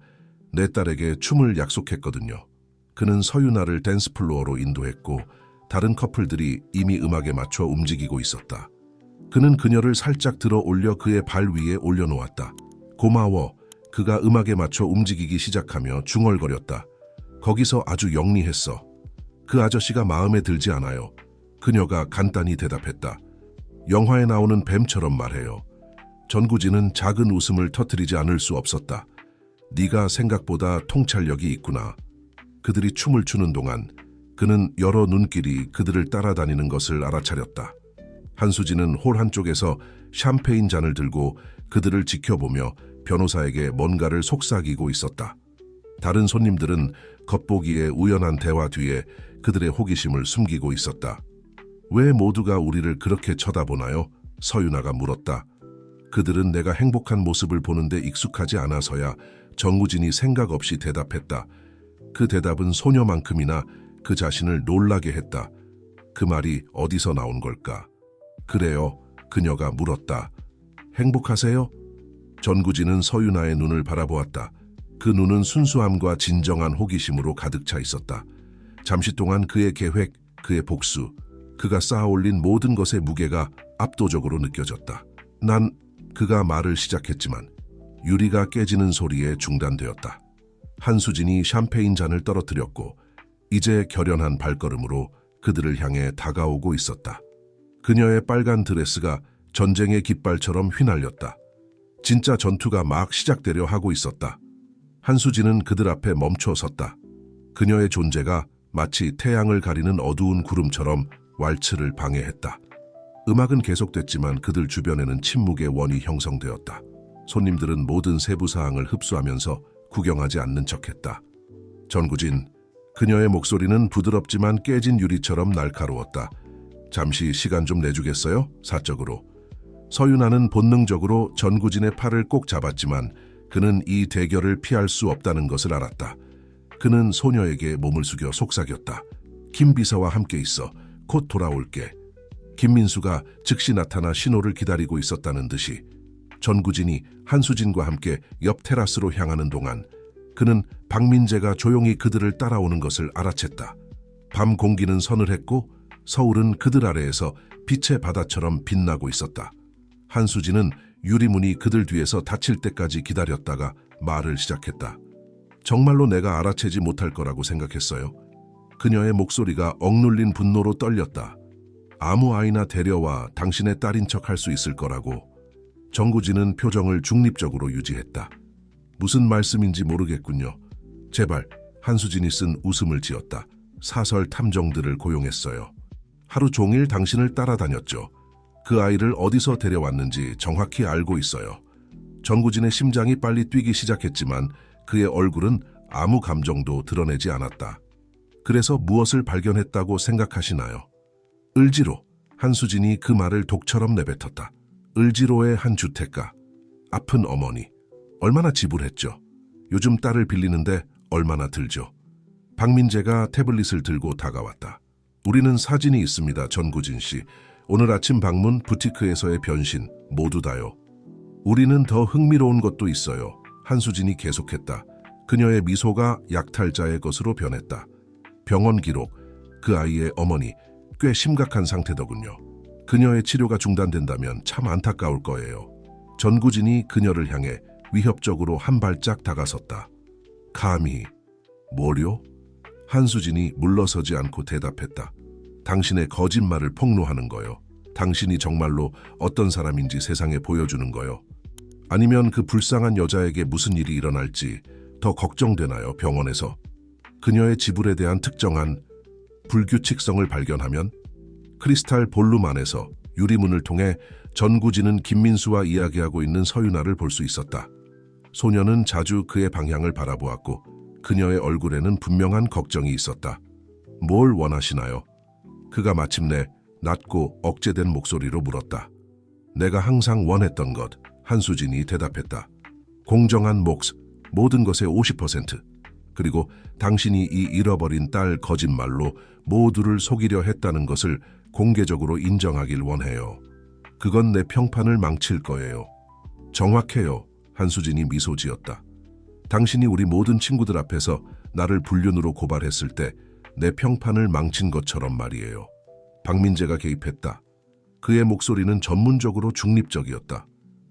내 딸에게 춤을 약속했거든요. 그는 서윤아를 댄스플로어로 인도했고 다른 커플들이 이미 음악에 맞춰 움직이고 있었다. 그는 그녀를 살짝 들어 올려 그의 발 위에 올려놓았다. 고마워. 그가 음악에 맞춰 움직이기 시작하며 중얼거렸다. 거기서 아주 영리했어. 그 아저씨가 마음에 들지 않아요. 그녀가 간단히 대답했다. 영화에 나오는 뱀처럼 말해요. 전구진은 작은 웃음을 터뜨리지 않을 수 없었다. 네가 생각보다 통찰력이 있구나. 그들이 춤을 추는 동안 그는 여러 눈길이 그들을 따라다니는 것을 알아차렸다. 한수진은 홀 한쪽에서 샴페인 잔을 들고 그들을 지켜보며 변호사에게 뭔가를 속삭이고 있었다. 다른 손님들은 겉보기에 우연한 대화 뒤에 그들의 호기심을 숨기고 있었다. 왜 모두가 우리를 그렇게 쳐다보나요? 서윤아가 물었다. 그들은 내가 행복한 모습을 보는데 익숙하지 않아서야. 전구진이 생각 없이 대답했다. 그 대답은 소녀만큼이나 그 자신을 놀라게 했다. 그 말이 어디서 나온 걸까? 그래요, 그녀가 물었다. 행복하세요? 전구진은 서윤아의 눈을 바라보았다. 그 눈은 순수함과 진정한 호기심으로 가득 차 있었다. 잠시 동안 그의 계획, 그의 복수, 그가 쌓아올린 모든 것의 무게가 압도적으로 느껴졌다. 그가 말을 시작했지만 유리가 깨지는 소리에 중단되었다. 한수진이 샴페인 잔을 떨어뜨렸고 이제 결연한 발걸음으로 그들을 향해 다가오고 있었다. 그녀의 빨간 드레스가 전쟁의 깃발처럼 휘날렸다. 진짜 전투가 막 시작되려 하고 있었다. 한수진은 그들 앞에 멈춰 섰다. 그녀의 존재가 마치 태양을 가리는 어두운 구름처럼 왈츠를 방해했다. 음악은 계속됐지만 그들 주변에는 침묵의 원이 형성되었다. 손님들은 모든 세부 사항을 흡수하면서 구경하지 않는 척했다. 전구진, 그녀의 목소리는 부드럽지만 깨진 유리처럼 날카로웠다. 잠시 시간 좀 내주겠어요? 사적으로. 서윤아는 본능적으로 전구진의 팔을 꼭 잡았지만 그는 이 대결을 피할 수 없다는 것을 알았다. 그는 소녀에게 몸을 숙여 속삭였다. 김 비서와 함께 있어. 곧 돌아올게. 김민수가 즉시 나타나 신호를 기다리고 있었다는 듯이 전구진이 한수진과 함께 옆 테라스로 향하는 동안 그는 박민재가 조용히 그들을 따라오는 것을 알아챘다. 밤 공기는 서늘했고 서울은 그들 아래에서 빛의 바다처럼 빛나고 있었다. 한수진은 유리문이 그들 뒤에서 닫힐 때까지 기다렸다가 말을 시작했다. 정말로 내가 알아채지 못할 거라고 생각했어요. 그녀의 목소리가 억눌린 분노로 떨렸다. 아무 아이나 데려와 당신의 딸인 척 할 수 있을 거라고. 전구진은 표정을 중립적으로 유지했다. 무슨 말씀인지 모르겠군요. 제발. 한수진이 쓴 웃음을 지었다. 사설 탐정들을 고용했어요. 하루 종일 당신을 따라다녔죠. 그 아이를 어디서 데려왔는지 정확히 알고 있어요. 전구진의 심장이 빨리 뛰기 시작했지만 그의 얼굴은 아무 감정도 드러내지 않았다. 그래서 무엇을 발견했다고 생각하시나요? 을지로. 한수진이 그 말을 독처럼 내뱉었다. 을지로의 한 주택가. 아픈 어머니. 얼마나 지불했죠? 요즘 딸을 빌리는데 얼마나 들죠? 박민재가 태블릿을 들고 다가왔다. 우리는 사진이 있습니다, 전구진 씨. 오늘 아침 방문, 부티크에서의 변신, 모두 다요. 우리는 더 흥미로운 것도 있어요. 한수진이 계속했다. 그녀의 미소가 약탈자의 것으로 변했다. 병원 기록, 그 아이의 어머니, 꽤 심각한 상태더군요. 그녀의 치료가 중단된다면 참 안타까울 거예요. 전구진이 그녀를 향해 위협적으로 한 발짝 다가섰다. 감히, 뭐요? 한수진이 물러서지 않고 대답했다. 당신의 거짓말을 폭로하는 거요. 당신이 정말로 어떤 사람인지 세상에 보여주는 거요. 아니면 그 불쌍한 여자에게 무슨 일이 일어날지 더 걱정되나요, 병원에서? 그녀의 지불에 대한 특정한 불규칙성을 발견하면 크리스탈 볼룸 안에서 유리문을 통해 전구진은 김민수와 이야기하고 있는 서윤아를 볼 수 있었다. 소녀는 자주 그의 방향을 바라보았고 그녀의 얼굴에는 분명한 걱정이 있었다. 뭘 원하시나요? 그가 마침내 낮고 억제된 목소리로 물었다. 내가 항상 원했던 것, 한수진이 대답했다. 공정한 몫, 모든 것의 50%. 그리고 당신이 이 잃어버린 딸 거짓말로 모두를 속이려 했다는 것을 공개적으로 인정하길 원해요. 그건 내 평판을 망칠 거예요. 정확해요. 한수진이 미소 지었다. 당신이 우리 모든 친구들 앞에서 나를 불륜으로 고발했을 때 내 평판을 망친 것처럼 말이에요. 박민재가 개입했다. 그의 목소리는 전문적으로 중립적이었다.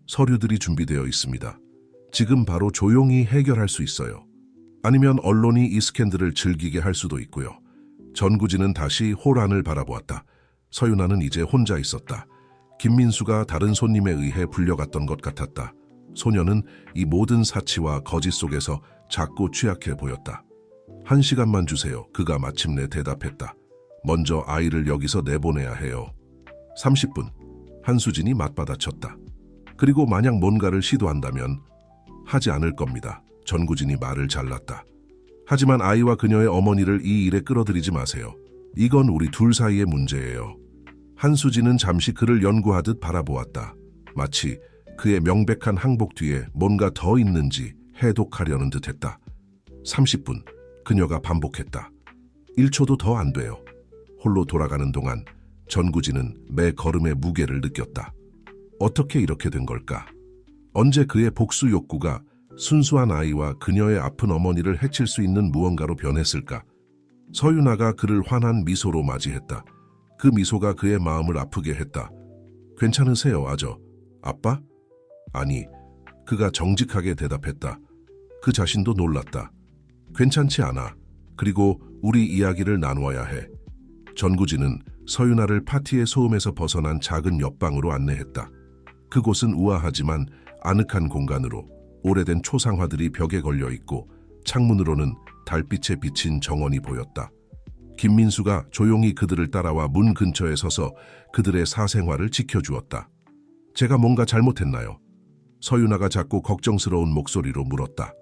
서류들이 준비되어 있습니다. 지금 바로 조용히 해결할 수 있어요. 아니면 언론이 이 스캔들을 즐기게 할 수도 있고요. 전구진은 다시 홀 안을 바라보았다. 서윤아는 이제 혼자 있었다. 김민수가 다른 손님에 의해 불려갔던 것 같았다. 소녀는 이 모든 사치와 거짓 속에서 작고 취약해 보였다. 1시간만 주세요. 그가 마침내 대답했다. 먼저 아이를 여기서 내보내야 해요. 30분. 한수진이 맞받아쳤다. 그리고 만약 뭔가를 시도한다면 하지 않을 겁니다. 전구진이 말을 잘랐다. 하지만 아이와 그녀의 어머니를 이 일에 끌어들이지 마세요. 이건 우리 둘 사이의 문제예요. 한수진은 잠시 그를 연구하듯 바라보았다. 마치 그의 명백한 항복 뒤에 뭔가 더 있는지 해독하려는 듯했다. 30분. 그녀가 반복했다. 1초도 더 안 돼요. 홀로 돌아가는 동안 전구진은 매 걸음의 무게를 느꼈다. 어떻게 이렇게 된 걸까? 언제 그의 복수 욕구가 순수한 아이와 그녀의 아픈 어머니를 해칠 수 있는 무언가로 변했을까? 서윤아가 그를 환한 미소로 맞이했다. 그 미소가 그의 마음을 아프게 했다. 괜찮으세요, 아저? 아빠? 아니, 그가 정직하게 대답했다. 그 자신도 놀랐다. 괜찮지 않아. 그리고 우리 이야기를 나누어야 해. 전구진은 서윤아를 파티의 소음에서 벗어난 작은 옆방으로 안내했다. 그곳은 우아하지만 아늑한 공간으로 오래된 초상화들이 벽에 걸려 있고 창문으로는 달빛에 비친 정원이 보였다. 김민수가 조용히 그들을 따라와 문 근처에 서서 그들의 사생활을 지켜주었다. 제가 뭔가 잘못했나요? 서윤아가 작고 걱정스러운 목소리로 물었다.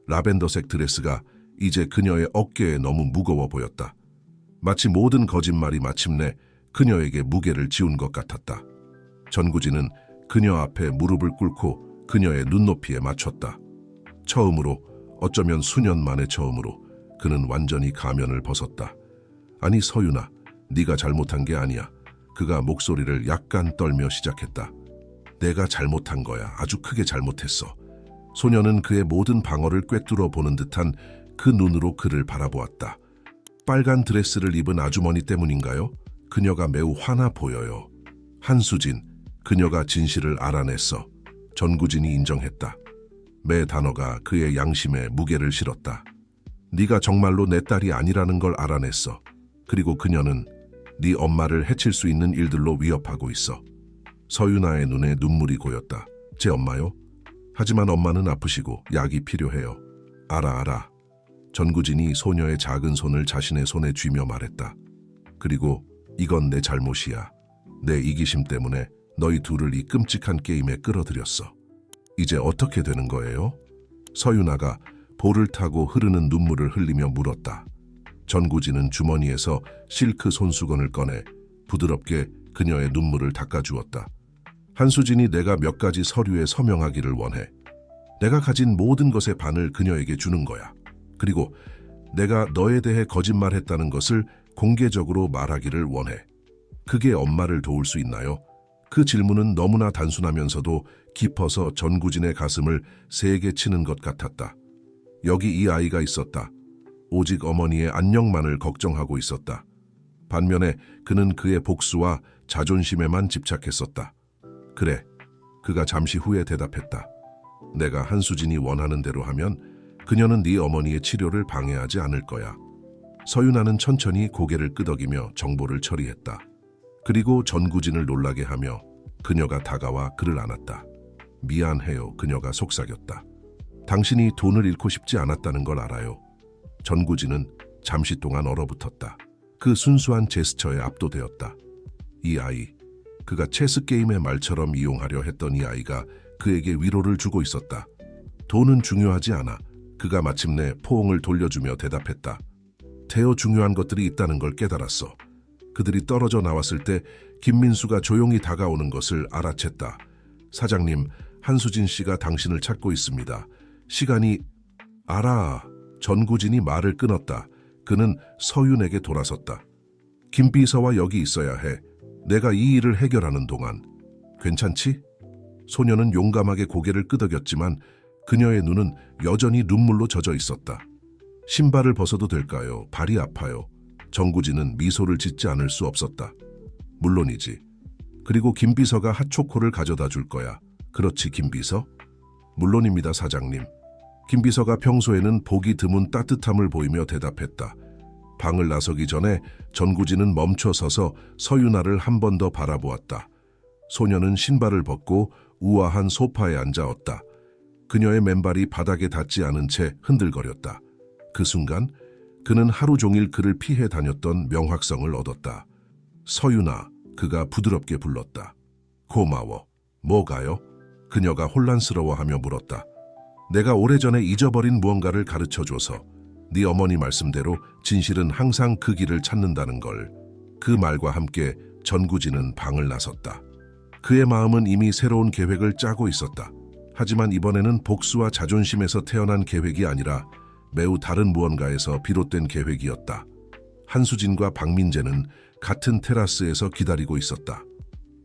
라벤더색 드레스가 이제 그녀의 어깨에 너무 무거워 보였다. 마치 모든 거짓말이 마침내 그녀에게 무게를 지운 것 같았다. 전구진은 그녀 앞에 무릎을 꿇고 그녀의 눈높이에 맞췄다. 처음으로, 어쩌면 수년 만에 처음으로 그는 완전히 가면을 벗었다. 아니 서윤아, 네가 잘못한 게 아니야. 그가 목소리를 약간 떨며 시작했다. 내가 잘못한 거야. 아주 크게 잘못했어. 소녀는 그의 모든 방어를 꿰뚫어 보는 듯한 그 눈으로 그를 바라보았다. 빨간 드레스를 입은 아주머니 때문인가요? 그녀가 매우 화나 보여요. 한수진, 그녀가 진실을 알아냈어. 전구진이 인정했다. 매 단어가 그의 양심에 무게를 실었다. 네가 정말로 내 딸이 아니라는 걸 알아냈어. 그리고 그녀는 네 엄마를 해칠 수 있는 일들로 위협하고 있어. 서윤아의 눈에 눈물이 고였다. 제 엄마요? 하지만 엄마는 아프시고 약이 필요해요. 알아. 전구진이 소녀의 작은 손을 자신의 손에 쥐며 말했다. 그리고 이건 내 잘못이야. 내 이기심 때문에 너희 둘을 이 끔찍한 게임에 끌어들였어. 이제 어떻게 되는 거예요? 서윤아가 볼을 타고 흐르는 눈물을 흘리며 물었다. 전구진은 주머니에서 실크 손수건을 꺼내 부드럽게 그녀의 눈물을 닦아주었다. 한수진이 내가 몇 가지 서류에 서명하기를 원해. 내가 가진 모든 것의 반을 그녀에게 주는 거야. 그리고 내가 너에 대해 거짓말했다는 것을 공개적으로 말하기를 원해. 그게 엄마를 도울 수 있나요? 그 질문은 너무나 단순하면서도 깊어서 전구진의 가슴을 세게 치는 것 같았다. 여기 이 아이가 있었다. 오직 어머니의 안녕만을 걱정하고 있었다. 반면에 그는 그의 복수와 자존심에만 집착했었다. 그래, 그가 잠시 후에 대답했다. 내가 한수진이 원하는 대로 하면 그녀는 네 어머니의 치료를 방해하지 않을 거야. 서윤아는 천천히 고개를 끄덕이며 정보를 처리했다. 그리고 전구진을 놀라게 하며 그녀가 다가와 그를 안았다. 미안해요. 그녀가 속삭였다. 당신이 돈을 잃고 싶지 않았다는 걸 알아요. 전구진은 잠시 동안 얼어붙었다. 그 순수한 제스처에 압도되었다. 이 아이, 그가 체스 게임의 말처럼 이용하려 했던 이 아이가 그에게 위로를 주고 있었다. 돈은 중요하지 않아. 그가 마침내 포옹을 돌려주며 대답했다. 대어 중요한 것들이 있다는 걸 깨달았어. 그들이 떨어져 나왔을 때 김민수가 조용히 다가오는 것을 알아챘다. 사장님, 한수진 씨가 당신을 찾고 있습니다. 시간이... 알아. 전구진이 말을 끊었다. 그는 서윤에게 돌아섰다. 김비서와 여기 있어야 해. 내가 이 일을 해결하는 동안. 괜찮지? 소녀는 용감하게 고개를 끄덕였지만 그녀의 눈은 여전히 눈물로 젖어 있었다. 신발을 벗어도 될까요? 발이 아파요. 전구진은 미소를 짓지 않을 수 없었다. 물론이지. 그리고 김비서가 핫초코를 가져다 줄 거야. 그렇지, 김비서? 물론입니다, 사장님. 김비서가 평소에는 보기 드문 따뜻함을 보이며 대답했다. 방을 나서기 전에 전구진은 멈춰 서서 서윤아를 한 번 더 바라보았다. 소녀는 신발을 벗고 우아한 소파에 앉아었다. 그녀의 맨발이 바닥에 닿지 않은 채 흔들거렸다. 그 순간 그는 하루 종일 그를 피해 다녔던 명확성을 얻었다. 서윤아, 그가 부드럽게 불렀다. 고마워. 뭐가요? 그녀가 혼란스러워하며 물었다. 내가 오래전에 잊어버린 무언가를 가르쳐줘서 네 어머니 말씀대로 진실은 항상 그 길을 찾는다는 걸. 그 말과 함께 전구진은 방을 나섰다. 그의 마음은 이미 새로운 계획을 짜고 있었다. 하지만 이번에는 복수와 자존심에서 태어난 계획이 아니라 매우 다른 무언가에서 비롯된 계획이었다. 한수진과 박민재는 같은 테라스에서 기다리고 있었다.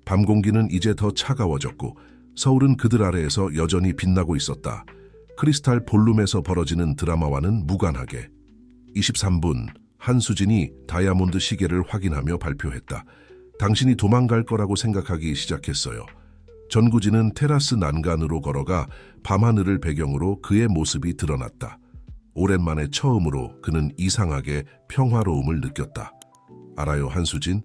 밤 공기는 이제 더 차가워졌고 서울은 그들 아래에서 여전히 빛나고 있었다. 크리스탈 볼룸에서 벌어지는 드라마와는 무관하게. 23분, 한수진이 다이아몬드 시계를 확인하며 발표했다. 당신이 도망갈 거라고 생각하기 시작했어요. 전구진은 테라스 난간으로 걸어가 밤하늘을 배경으로 그의 모습이 드러났다. 오랜만에 처음으로 그는 이상하게 평화로움을 느꼈다. 알아요, 한수진?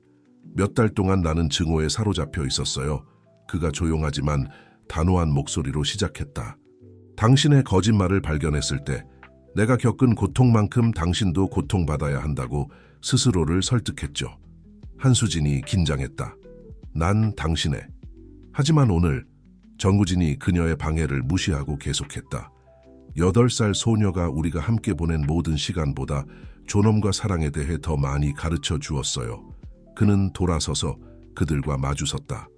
몇 달 동안 나는 증오에 사로잡혀 있었어요. 그가 조용하지만 단호한 목소리로 시작했다. 당신의 거짓말을 발견했을 때 내가 겪은 고통만큼 당신도 고통받아야 한다고 스스로를 설득했죠. 한수진이 긴장했다. 난 당신의. 하지만 오늘 전구진이 그녀의 방해를 무시하고 계속했다. 8살 소녀가 우리가 함께 보낸 모든 시간보다 존엄과 사랑에 대해 더 많이 가르쳐 주었어요. 그는 돌아서서 그들과 마주섰다.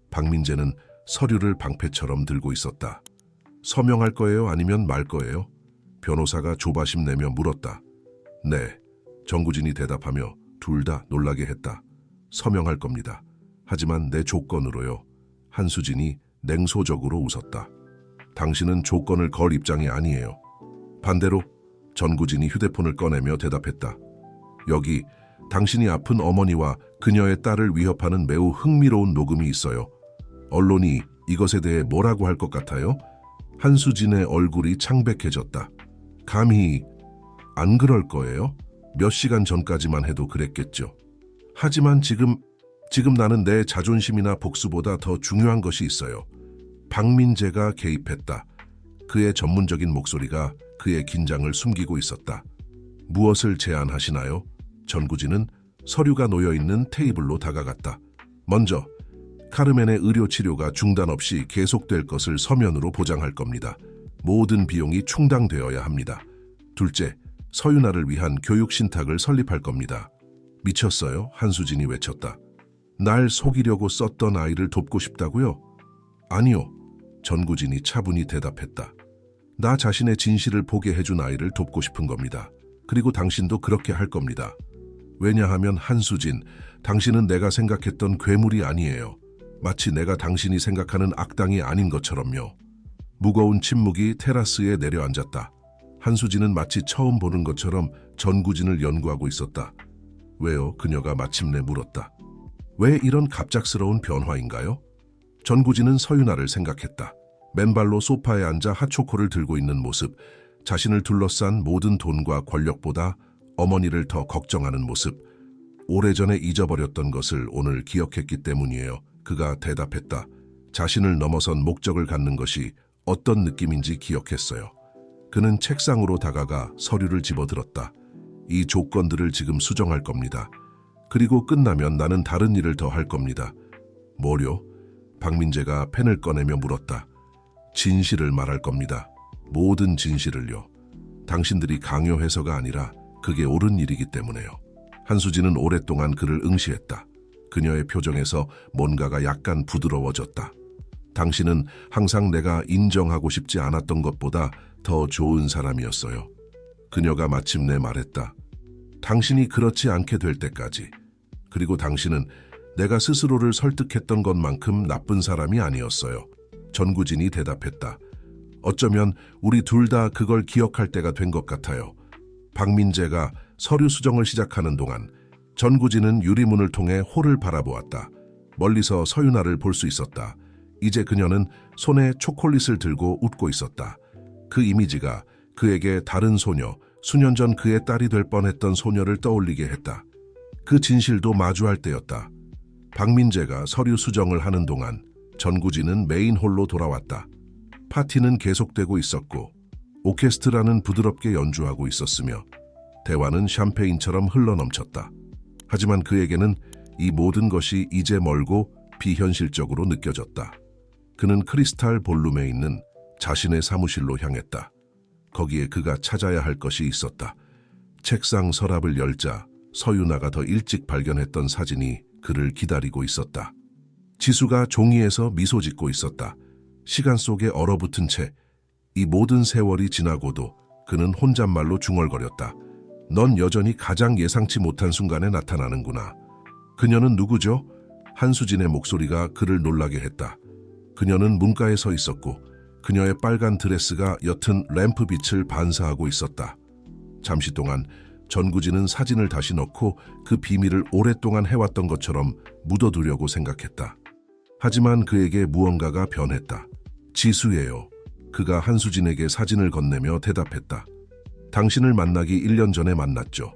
박민재는 서류를 방패처럼 들고 있었다. 서명할 거예요? 아니면 말 거예요? 변호사가 조바심 내며 물었다. 네. 전구진이 대답하며 둘 다 놀라게 했다. 서명할 겁니다. 하지만 내 조건으로요. 한수진이 냉소적으로 웃었다. 당신은 조건을 걸 입장이 아니에요. 반대로 전구진이 휴대폰을 꺼내며 대답했다. 여기 당신이 아픈 어머니와 그녀의 딸을 위협하는 매우 흥미로운 녹음이 있어요. 언론이 이것에 대해 뭐라고 할 것 같아요? 한수진의 얼굴이 창백해졌다. 감히 안 그럴 거예요? 몇 시간 전까지만 해도 그랬겠죠. 하지만 지금 나는 내 자존심이나 복수보다 더 중요한 것이 있어요. 박민재가 개입했다. 그의 전문적인 목소리가 그의 긴장을 숨기고 있었다. 무엇을 제안하시나요? 전구진은 서류가 놓여있는 테이블로 다가갔다. 먼저 카르멘의 의료 치료가 중단 없이 계속될 것을 서면으로 보장할 겁니다. 모든 비용이 충당되어야 합니다. 둘째, 서윤아를 위한 교육 신탁을 설립할 겁니다. 미쳤어요? 한수진이 외쳤다. 날 속이려고 썼던 아이를 돕고 싶다고요? 아니요. 전구진이 차분히 대답했다. 나 자신의 진실을 보게 해준 아이를 돕고 싶은 겁니다. 그리고 당신도 그렇게 할 겁니다. 왜냐하면 한수진, 당신은 내가 생각했던 괴물이 아니에요. 마치 내가 당신이 생각하는 악당이 아닌 것처럼요. 무거운 침묵이 테라스에 내려앉았다. 한수진은 마치 처음 보는 것처럼 전구진을 연구하고 있었다. 왜요? 그녀가 마침내 물었다. 왜 이런 갑작스러운 변화인가요? 전구진은 서윤아를 생각했다. 맨발로 소파에 앉아 핫초코를 들고 있는 모습, 자신을 둘러싼 모든 돈과 권력보다 어머니를 더 걱정하는 모습, 오래전에 잊어버렸던 것을 오늘 기억했기 때문이에요. 그가 대답했다. 자신을 넘어선 목적을 갖는 것이 어떤 느낌인지 기억했어요. 그는 책상으로 다가가 서류를 집어들었다. 이 조건들을 지금 수정할 겁니다. 그리고 끝나면 나는 다른 일을 더 할 겁니다. 뭐요? 박민재가 펜을 꺼내며 물었다. 진실을 말할 겁니다. 모든 진실을요. 당신들이 강요해서가 아니라 그게 옳은 일이기 때문에요. 한수진은 오랫동안 그를 응시했다. 그녀의 표정에서 뭔가가 약간 부드러워졌다. 당신은 항상 내가 인정하고 싶지 않았던 것보다 더 좋은 사람이었어요. 그녀가 마침내 말했다. 당신이 그렇지 않게 될 때까지. 그리고 당신은 내가 스스로를 설득했던 것만큼 나쁜 사람이 아니었어요. 전구진이 대답했다. 어쩌면 우리 둘 다 그걸 기억할 때가 된 것 같아요. 박민재가 서류 수정을 시작하는 동안 전구진은 유리문을 통해 홀을 바라보았다. 멀리서 서윤아를 볼 수 있었다. 이제 그녀는 손에 초콜릿을 들고 웃고 있었다. 그 이미지가 그에게 다른 소녀, 수년 전 그의 딸이 될 뻔했던 소녀를 떠올리게 했다. 그 진실도 마주할 때였다. 박민재가 서류 수정을 하는 동안 전구진은 메인 홀로 돌아왔다. 파티는 계속되고 있었고 오케스트라는 부드럽게 연주하고 있었으며 대화는 샴페인처럼 흘러넘쳤다. 하지만 그에게는 이 모든 것이 이제 멀고 비현실적으로 느껴졌다. 그는 크리스탈 볼룸에 있는 자신의 사무실로 향했다. 거기에 그가 찾아야 할 것이 있었다. 책상 서랍을 열자 서윤아가 더 일찍 발견했던 사진이 그를 기다리고 있었다. 지수가 종이에서 미소 짓고 있었다. 시간 속에 얼어붙은 채 이 모든 세월이 지나고도 그는 혼잣말로 중얼거렸다. 넌 여전히 가장 예상치 못한 순간에 나타나는구나. 그녀는 누구죠? 한수진의 목소리가 그를 놀라게 했다. 그녀는 문가에 서 있었고 그녀의 빨간 드레스가 옅은 램프 빛을 반사하고 있었다. 잠시 동안 전구진은 사진을 다시 넣고 그 비밀을 오랫동안 해왔던 것처럼 묻어두려고 생각했다. 하지만 그에게 무언가가 변했다. 지수예요. 그가 한수진에게 사진을 건네며 대답했다. 당신을 만나기 1년 전에 만났죠.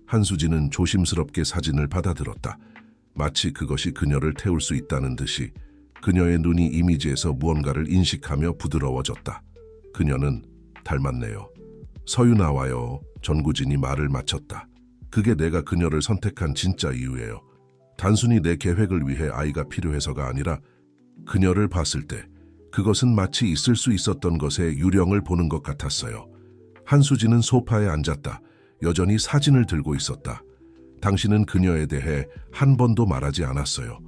한수진은 조심스럽게 사진을 받아들었다. 마치 그것이 그녀를 태울 수 있다는 듯이 그녀의 눈이 이미지에서 무언가를 인식하며 부드러워졌다. 그녀는 닮았네요. 서유나와요. 전구진이 말을 마쳤다. 그게 내가 그녀를 선택한 진짜 이유예요. 단순히 내 계획을 위해 아이가 필요해서가 아니라 그녀를 봤을 때 그것은 마치 있을 수 있었던 것의 유령을 보는 것 같았어요. 한수진은 소파에 앉았다. 여전히 사진을 들고 있었다. 당신은 그녀에 대해 한 번도 말하지 않았어요.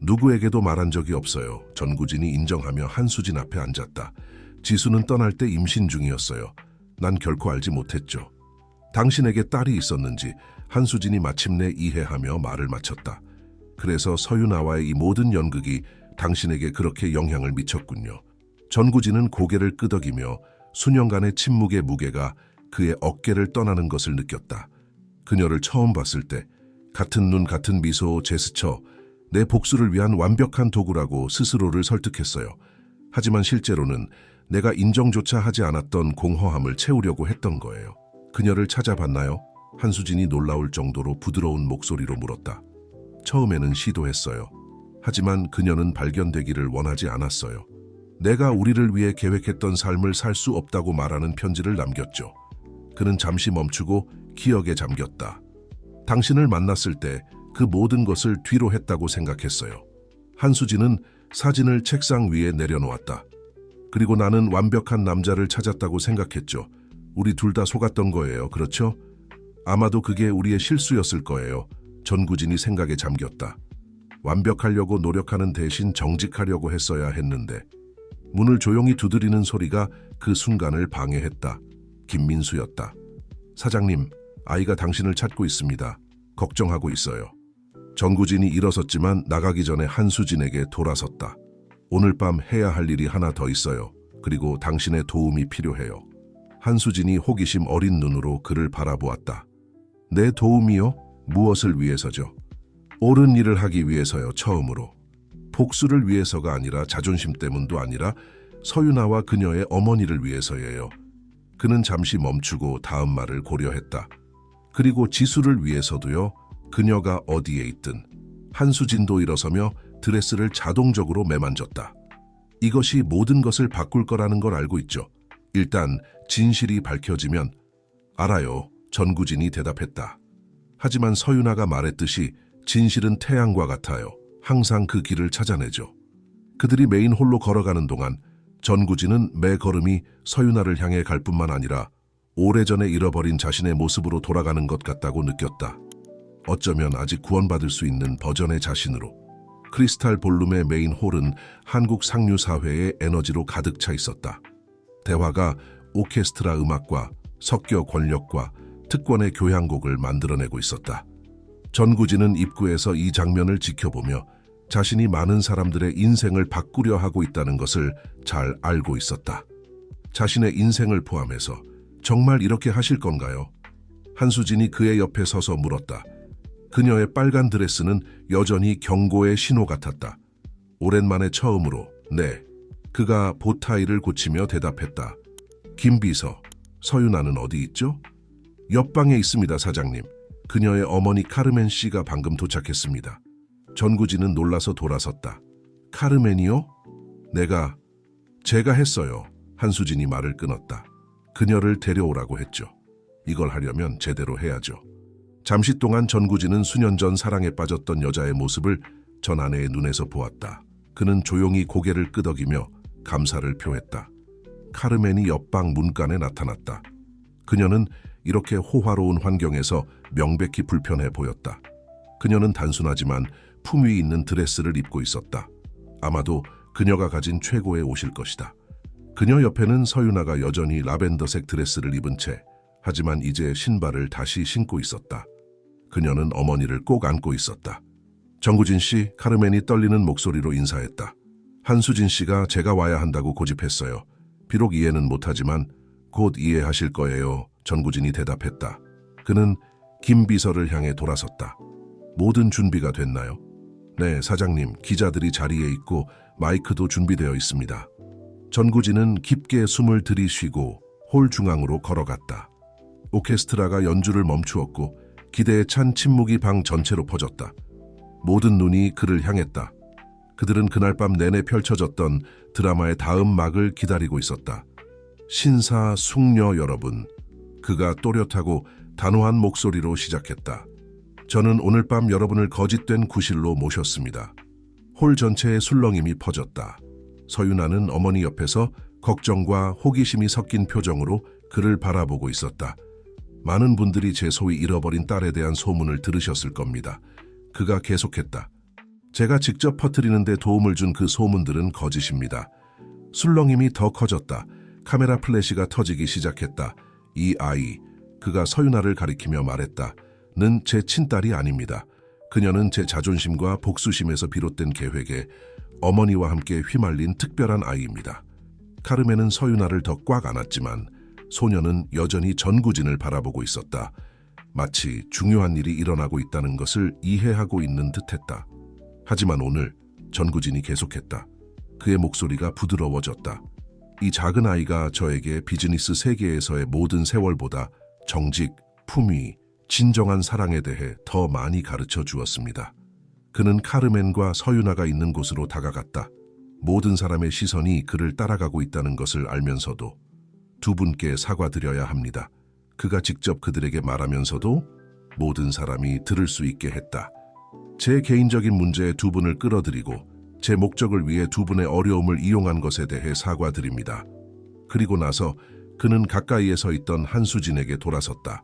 누구에게도 말한 적이 없어요. 전구진이 인정하며 한수진 앞에 앉았다. 지수는 떠날 때 임신 중이었어요. 난 결코 알지 못했죠. 당신에게 딸이 있었는지 한수진이 마침내 이해하며 말을 마쳤다. 그래서 서유나와의 이 모든 연극이 당신에게 그렇게 영향을 미쳤군요. 전구진은 고개를 끄덕이며 수년간의 침묵의 무게가 그의 어깨를 떠나는 것을 느꼈다. 그녀를 처음 봤을 때 같은 눈 같은 미소 제스처 내 복수를 위한 완벽한 도구라고 스스로를 설득했어요. 하지만 실제로는 내가 인정조차 하지 않았던 공허함을 채우려고 했던 거예요. 그녀를 찾아봤나요? 한수진이 놀라울 정도로 부드러운 목소리로 물었다. 처음에는 시도했어요. 하지만 그녀는 발견되기를 원하지 않았어요. 내가 우리를 위해 계획했던 삶을 살 수 없다고 말하는 편지를 남겼죠. 그는 잠시 멈추고 기억에 잠겼다. 당신을 만났을 때 그 모든 것을 뒤로 했다고 생각했어요. 한수진은 사진을 책상 위에 내려놓았다. 그리고 나는 완벽한 남자를 찾았다고 생각했죠. 우리 둘 다 속았던 거예요. 그렇죠? 아마도 그게 우리의 실수였을 거예요. 전구진이 생각에 잠겼다. 완벽하려고 노력하는 대신 정직하려고 했어야 했는데. 문을 조용히 두드리는 소리가 그 순간을 방해했다. 김민수였다. 사장님, 아이가 당신을 찾고 있습니다. 걱정하고 있어요. 전구진이 일어섰지만 나가기 전에 한수진에게 돌아섰다. 오늘 밤 해야 할 일이 하나 더 있어요. 그리고 당신의 도움이 필요해요. 한수진이 호기심 어린 눈으로 그를 바라보았다. 내 도움이요? 무엇을 위해서죠? 옳은 일을 하기 위해서요, 처음으로. 복수를 위해서가 아니라 자존심 때문도 아니라 서유나와 그녀의 어머니를 위해서예요. 그는 잠시 멈추고 다음 말을 고려했다. 그리고 지수를 위해서도요. 그녀가 어디에 있든. 한수진도 일어서며 드레스를 자동적으로 매만졌다. 이것이 모든 것을 바꿀 거라는 걸 알고 있죠. 일단 진실이 밝혀지면. 알아요. 전구진이 대답했다. 하지만 서유나가 말했듯이 진실은 태양과 같아요. 항상 그 길을 찾아내죠. 그들이 메인 홀로 걸어가는 동안 전구진은 매 걸음이 서유나를 향해 갈 뿐만 아니라 오래전에 잃어버린 자신의 모습으로 돌아가는 것 같다고 느꼈다. 어쩌면 아직 구원받을 수 있는 버전의 자신으로. 크리스탈 볼룸의 메인 홀은 한국 상류 사회의 에너지로 가득 차 있었다. 대화가 오케스트라 음악과 섞여 권력과 특권의 교향곡을 만들어내고 있었다. 전구진은 입구에서 이 장면을 지켜보며 자신이 많은 사람들의 인생을 바꾸려 하고 있다는 것을 잘 알고 있었다. 자신의 인생을 포함해서 정말 이렇게 하실 건가요? 한수진이 그의 옆에 서서 물었다. 그녀의 빨간 드레스는 여전히 경고의 신호 같았다. 오랜만에 처음으로 네. 그가 보타이를 고치며 대답했다. 김비서, 서유나는 어디 있죠? 옆방에 있습니다, 사장님. 그녀의 어머니 카르멘 씨가 방금 도착했습니다. 전구진은 놀라서 돌아섰다. 카르멘이요? 제가 했어요. 한수진이 말을 끊었다. 그녀를 데려오라고 했죠. 이걸 하려면 제대로 해야죠. 잠시 동안 전구진은 수년 전 사랑에 빠졌던 여자의 모습을 전 아내의 눈에서 보았다. 그는 조용히 고개를 끄덕이며 감사를 표했다. 카르멘이 옆방 문간에 나타났다. 그녀는 이렇게 호화로운 환경에서 명백히 불편해 보였다. 그녀는 단순하지만 품위 있는 드레스를 입고 있었다. 아마도 그녀가 가진 최고의 옷일 것이다. 그녀 옆에는 서유나가 여전히 라벤더색 드레스를 입은 채 하지만 이제 신발을 다시 신고 있었다. 그녀는 어머니를 꼭 안고 있었다. 전구진 씨, 카르멘이 떨리는 목소리로 인사했다. 한수진 씨가 제가 와야 한다고 고집했어요. 비록 이해는 못하지만 곧 이해하실 거예요. 전구진이 대답했다. 그는 김 비서를 향해 돌아섰다. 모든 준비가 됐나요? 네, 사장님. 기자들이 자리에 있고 마이크도 준비되어 있습니다. 전구진은 깊게 숨을 들이쉬고 홀 중앙으로 걸어갔다. 오케스트라가 연주를 멈추었고 기대에 찬 침묵이 방 전체로 퍼졌다. 모든 눈이 그를 향했다. 그들은 그날 밤 내내 펼쳐졌던 드라마의 다음 막을 기다리고 있었다. 신사, 숙녀 여러분, 그가 또렷하고 단호한 목소리로 시작했다. 저는 오늘 밤 여러분을 거짓된 구실로 모셨습니다. 홀 전체에 술렁임이 퍼졌다. 서윤아는 어머니 옆에서 걱정과 호기심이 섞인 표정으로 그를 바라보고 있었다. 많은 분들이 제 소위 잃어버린 딸에 대한 소문을 들으셨을 겁니다. 그가 계속했다. 제가 직접 퍼뜨리는 데 도움을 준 그 소문들은 거짓입니다. 술렁임이 더 커졌다. 카메라 플래시가 터지기 시작했다. 이 아이, 그가 서윤아를 가리키며 말했다. 는 제 친딸이 아닙니다. 그녀는 제 자존심과 복수심에서 비롯된 계획에 어머니와 함께 휘말린 특별한 아이입니다. 카르멘은 서윤아를 더 꽉 안았지만 소녀는 여전히 전구진을 바라보고 있었다. 마치 중요한 일이 일어나고 있다는 것을 이해하고 있는 듯했다. 하지만 오늘 전구진이 계속했다. 그의 목소리가 부드러워졌다. 이 작은 아이가 저에게 비즈니스 세계에서의 모든 세월보다 정직, 품위, 진정한 사랑에 대해 더 많이 가르쳐 주었습니다. 그는 카르멘과 서윤아가 있는 곳으로 다가갔다. 모든 사람의 시선이 그를 따라가고 있다는 것을 알면서도 두 분께 사과드려야 합니다. 그가 직접 그들에게 말하면서도 모든 사람이 들을 수 있게 했다. 제 개인적인 문제에 두 분을 끌어들이고 제 목적을 위해 두 분의 어려움을 이용한 것에 대해 사과드립니다. 그리고 나서 그는 가까이에 서 있던 한수진에게 돌아섰다.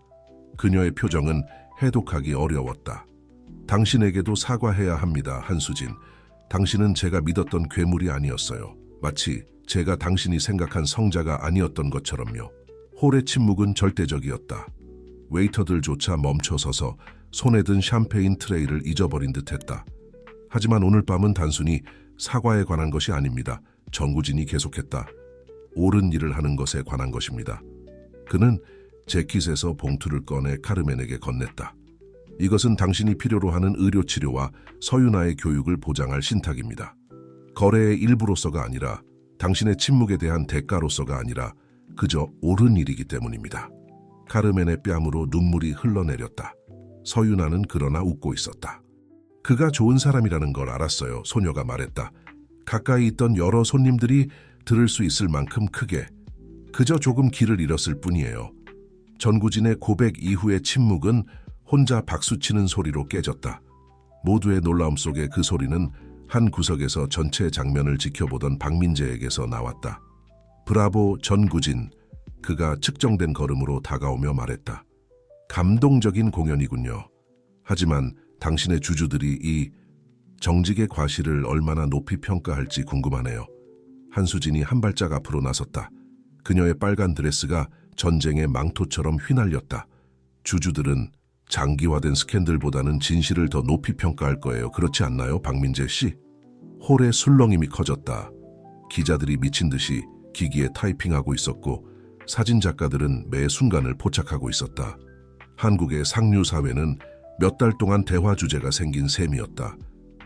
그녀의 표정은 해독하기 어려웠다. 당신에게도 사과해야 합니다, 한수진. 당신은 제가 믿었던 괴물이 아니었어요. 마치 제가 당신이 생각한 성자가 아니었던 것처럼요. 홀의 침묵은 절대적이었다. 웨이터들조차 멈춰서서 손에 든 샴페인 트레이를 잊어버린 듯했다. 하지만 오늘 밤은 단순히 사과에 관한 것이 아닙니다. 전구진이 계속했다. 옳은 일을 하는 것에 관한 것입니다. 그는 재킷에서 봉투를 꺼내 카르멘에게 건넸다. 이것은 당신이 필요로 하는 의료치료와 서윤아의 교육을 보장할 신탁입니다. 거래의 일부로서가 아니라 당신의 침묵에 대한 대가로서가 아니라 그저 옳은 일이기 때문입니다. 카르멘의 뺨으로 눈물이 흘러내렸다. 서윤아는 그러나 웃고 있었다. 그가 좋은 사람이라는 걸 알았어요. 소녀가 말했다. 가까이 있던 여러 손님들이 들을 수 있을 만큼 크게. 그저 조금 길을 잃었을 뿐이에요. 전구진의 고백 이후의 침묵은 혼자 박수치는 소리로 깨졌다. 모두의 놀라움 속에 그 소리는 한 구석에서 전체 장면을 지켜보던 박민재에게서 나왔다. 브라보 전구진. 그가 측정된 걸음으로 다가오며 말했다. 감동적인 공연이군요. 하지만 당신의 주주들이 이 정직의 과실을 얼마나 높이 평가할지 궁금하네요. 한수진이 한 발짝 앞으로 나섰다. 그녀의 빨간 드레스가 전쟁의 망토처럼 휘날렸다. 주주들은 장기화된 스캔들보다는 진실을 더 높이 평가할 거예요. 그렇지 않나요, 박민재 씨? 홀의 술렁임이 커졌다. 기자들이 미친 듯이 기기에 타이핑하고 있었고 사진작가들은 매 순간을 포착하고 있었다. 한국의 상류사회는 몇 달 동안 대화 주제가 생긴 셈이었다.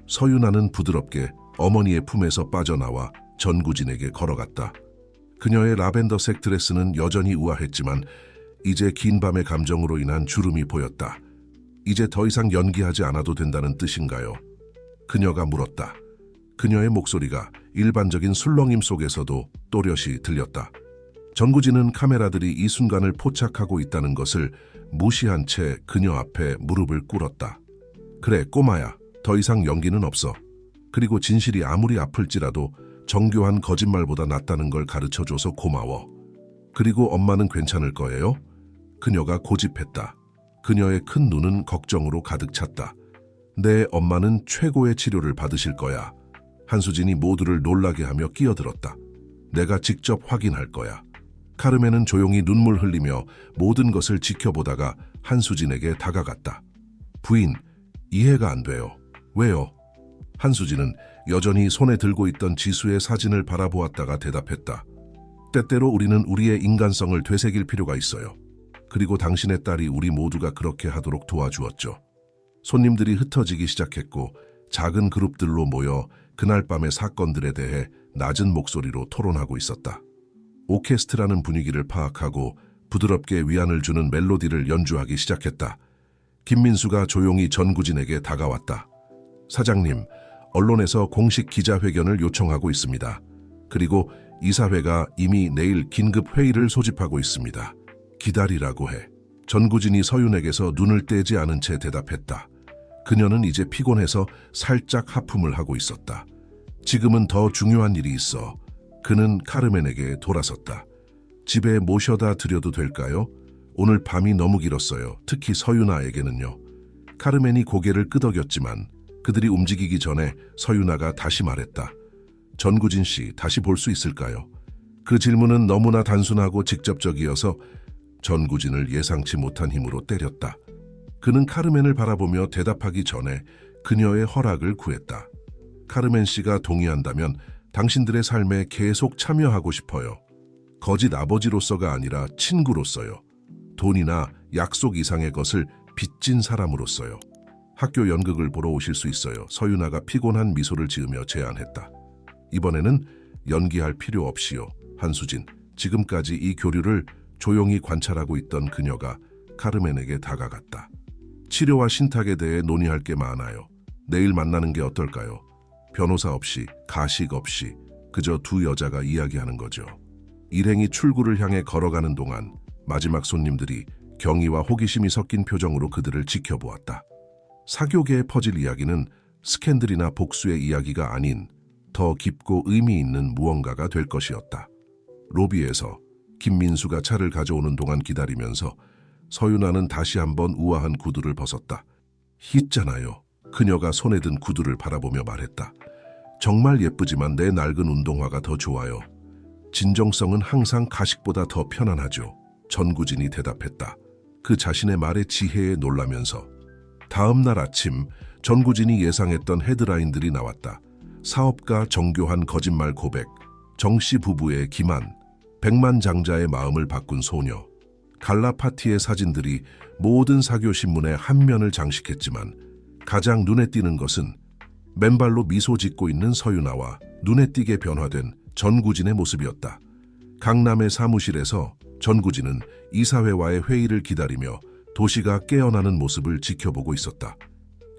서윤아는 부드럽게 어머니의 품에서 빠져나와 전구진에게 걸어갔다. 그녀의 라벤더색 드레스는 여전히 우아했지만 이제 긴 밤의 감정으로 인한 주름이 보였다. 이제 더 이상 연기하지 않아도 된다는 뜻인가요? 그녀가 물었다. 그녀의 목소리가 일반적인 술렁임 속에서도 또렷이 들렸다. 전구진은 카메라들이 이 순간을 포착하고 있다는 것을 무시한 채 그녀 앞에 무릎을 꿇었다. 그래, 꼬마야. 더 이상 연기는 없어. 그리고 진실이 아무리 아플지라도 정교한 거짓말보다 낫다는 걸 가르쳐줘서 고마워. 그리고 엄마는 괜찮을 거예요? 그녀가 고집했다. 그녀의 큰 눈은 걱정으로 가득 찼다. 내 엄마는 최고의 치료를 받으실 거야. 한수진이 모두를 놀라게 하며 끼어들었다. 내가 직접 확인할 거야. 카르멘은 조용히 눈물 흘리며 모든 것을 지켜보다가 한수진에게 다가갔다. 부인, 이해가 안 돼요. 왜요? 한수진은 여전히 손에 들고 있던 지수의 사진을 바라보았다가 대답했다. 때때로 우리는 우리의 인간성을 되새길 필요가 있어요. 그리고 당신의 딸이 우리 모두가 그렇게 하도록 도와주었죠. 손님들이 흩어지기 시작했고 작은 그룹들로 모여 그날 밤의 사건들에 대해 낮은 목소리로 토론하고 있었다. 오케스트라는 분위기를 파악하고 부드럽게 위안을 주는 멜로디를 연주하기 시작했다. 김민수가 조용히 전구진에게 다가왔다. 사장님, 언론에서 공식 기자회견을 요청하고 있습니다. 그리고 이사회가 이미 내일 긴급 회의를 소집하고 있습니다. 기다리라고 해. 전구진이 서윤에게서 눈을 떼지 않은 채 대답했다. 그녀는 이제 피곤해서 살짝 하품을 하고 있었다. 지금은 더 중요한 일이 있어. 그는 카르멘에게 돌아섰다. 집에 모셔다 드려도 될까요? 오늘 밤이 너무 길었어요. 특히 서윤아에게는요. 카르멘이 고개를 끄덕였지만 그들이 움직이기 전에 서윤아가 다시 말했다. 전구진 씨, 다시 볼 수 있을까요? 그 질문은 너무나 단순하고 직접적이어서 전구진을 예상치 못한 힘으로 때렸다. 그는 카르멘을 바라보며 대답하기 전에 그녀의 허락을 구했다. 카르멘 씨가 동의한다면 당신들의 삶에 계속 참여하고 싶어요. 거짓 아버지로서가 아니라 친구로서요. 돈이나 약속 이상의 것을 빚진 사람으로서요. 학교 연극을 보러 오실 수 있어요. 서윤아가 피곤한 미소를 지으며 제안했다. 이번에는 연기할 필요 없이요. 한수진, 지금까지 이 교류를 조용히 관찰하고 있던 그녀가 카르멘에게 다가갔다. 치료와 신탁에 대해 논의할 게 많아요. 내일 만나는 게 어떨까요? 변호사 없이, 가식 없이 그저 두 여자가 이야기하는 거죠. 일행이 출구를 향해 걸어가는 동안 마지막 손님들이 경의와 호기심이 섞인 표정으로 그들을 지켜보았다. 사교계에 퍼질 이야기는 스캔들이나 복수의 이야기가 아닌 더 깊고 의미 있는 무언가가 될 것이었다. 로비에서 김민수가 차를 가져오는 동안 기다리면서 서윤아는 다시 한번 우아한 구두를 벗었다. 있잖아요. 그녀가 손에 든 구두를 바라보며 말했다. 정말 예쁘지만 내 낡은 운동화가 더 좋아요. 진정성은 항상 가식보다 더 편안하죠. 전구진이 대답했다. 그 자신의 말의 지혜에 놀라면서. 다음 날 아침 전구진이 예상했던 헤드라인들이 나왔다. 사업가 정교한 거짓말 고백, 정씨 부부의 기만, 백만장자의 마음을 바꾼 소녀. 갈라 파티의 사진들이 모든 사교신문의 한 면을 장식했지만 가장 눈에 띄는 것은 맨발로 미소 짓고 있는 서윤아와 눈에 띄게 변화된 전구진의 모습이었다. 강남의 사무실에서 전구진은 이사회와의 회의를 기다리며 도시가 깨어나는 모습을 지켜보고 있었다.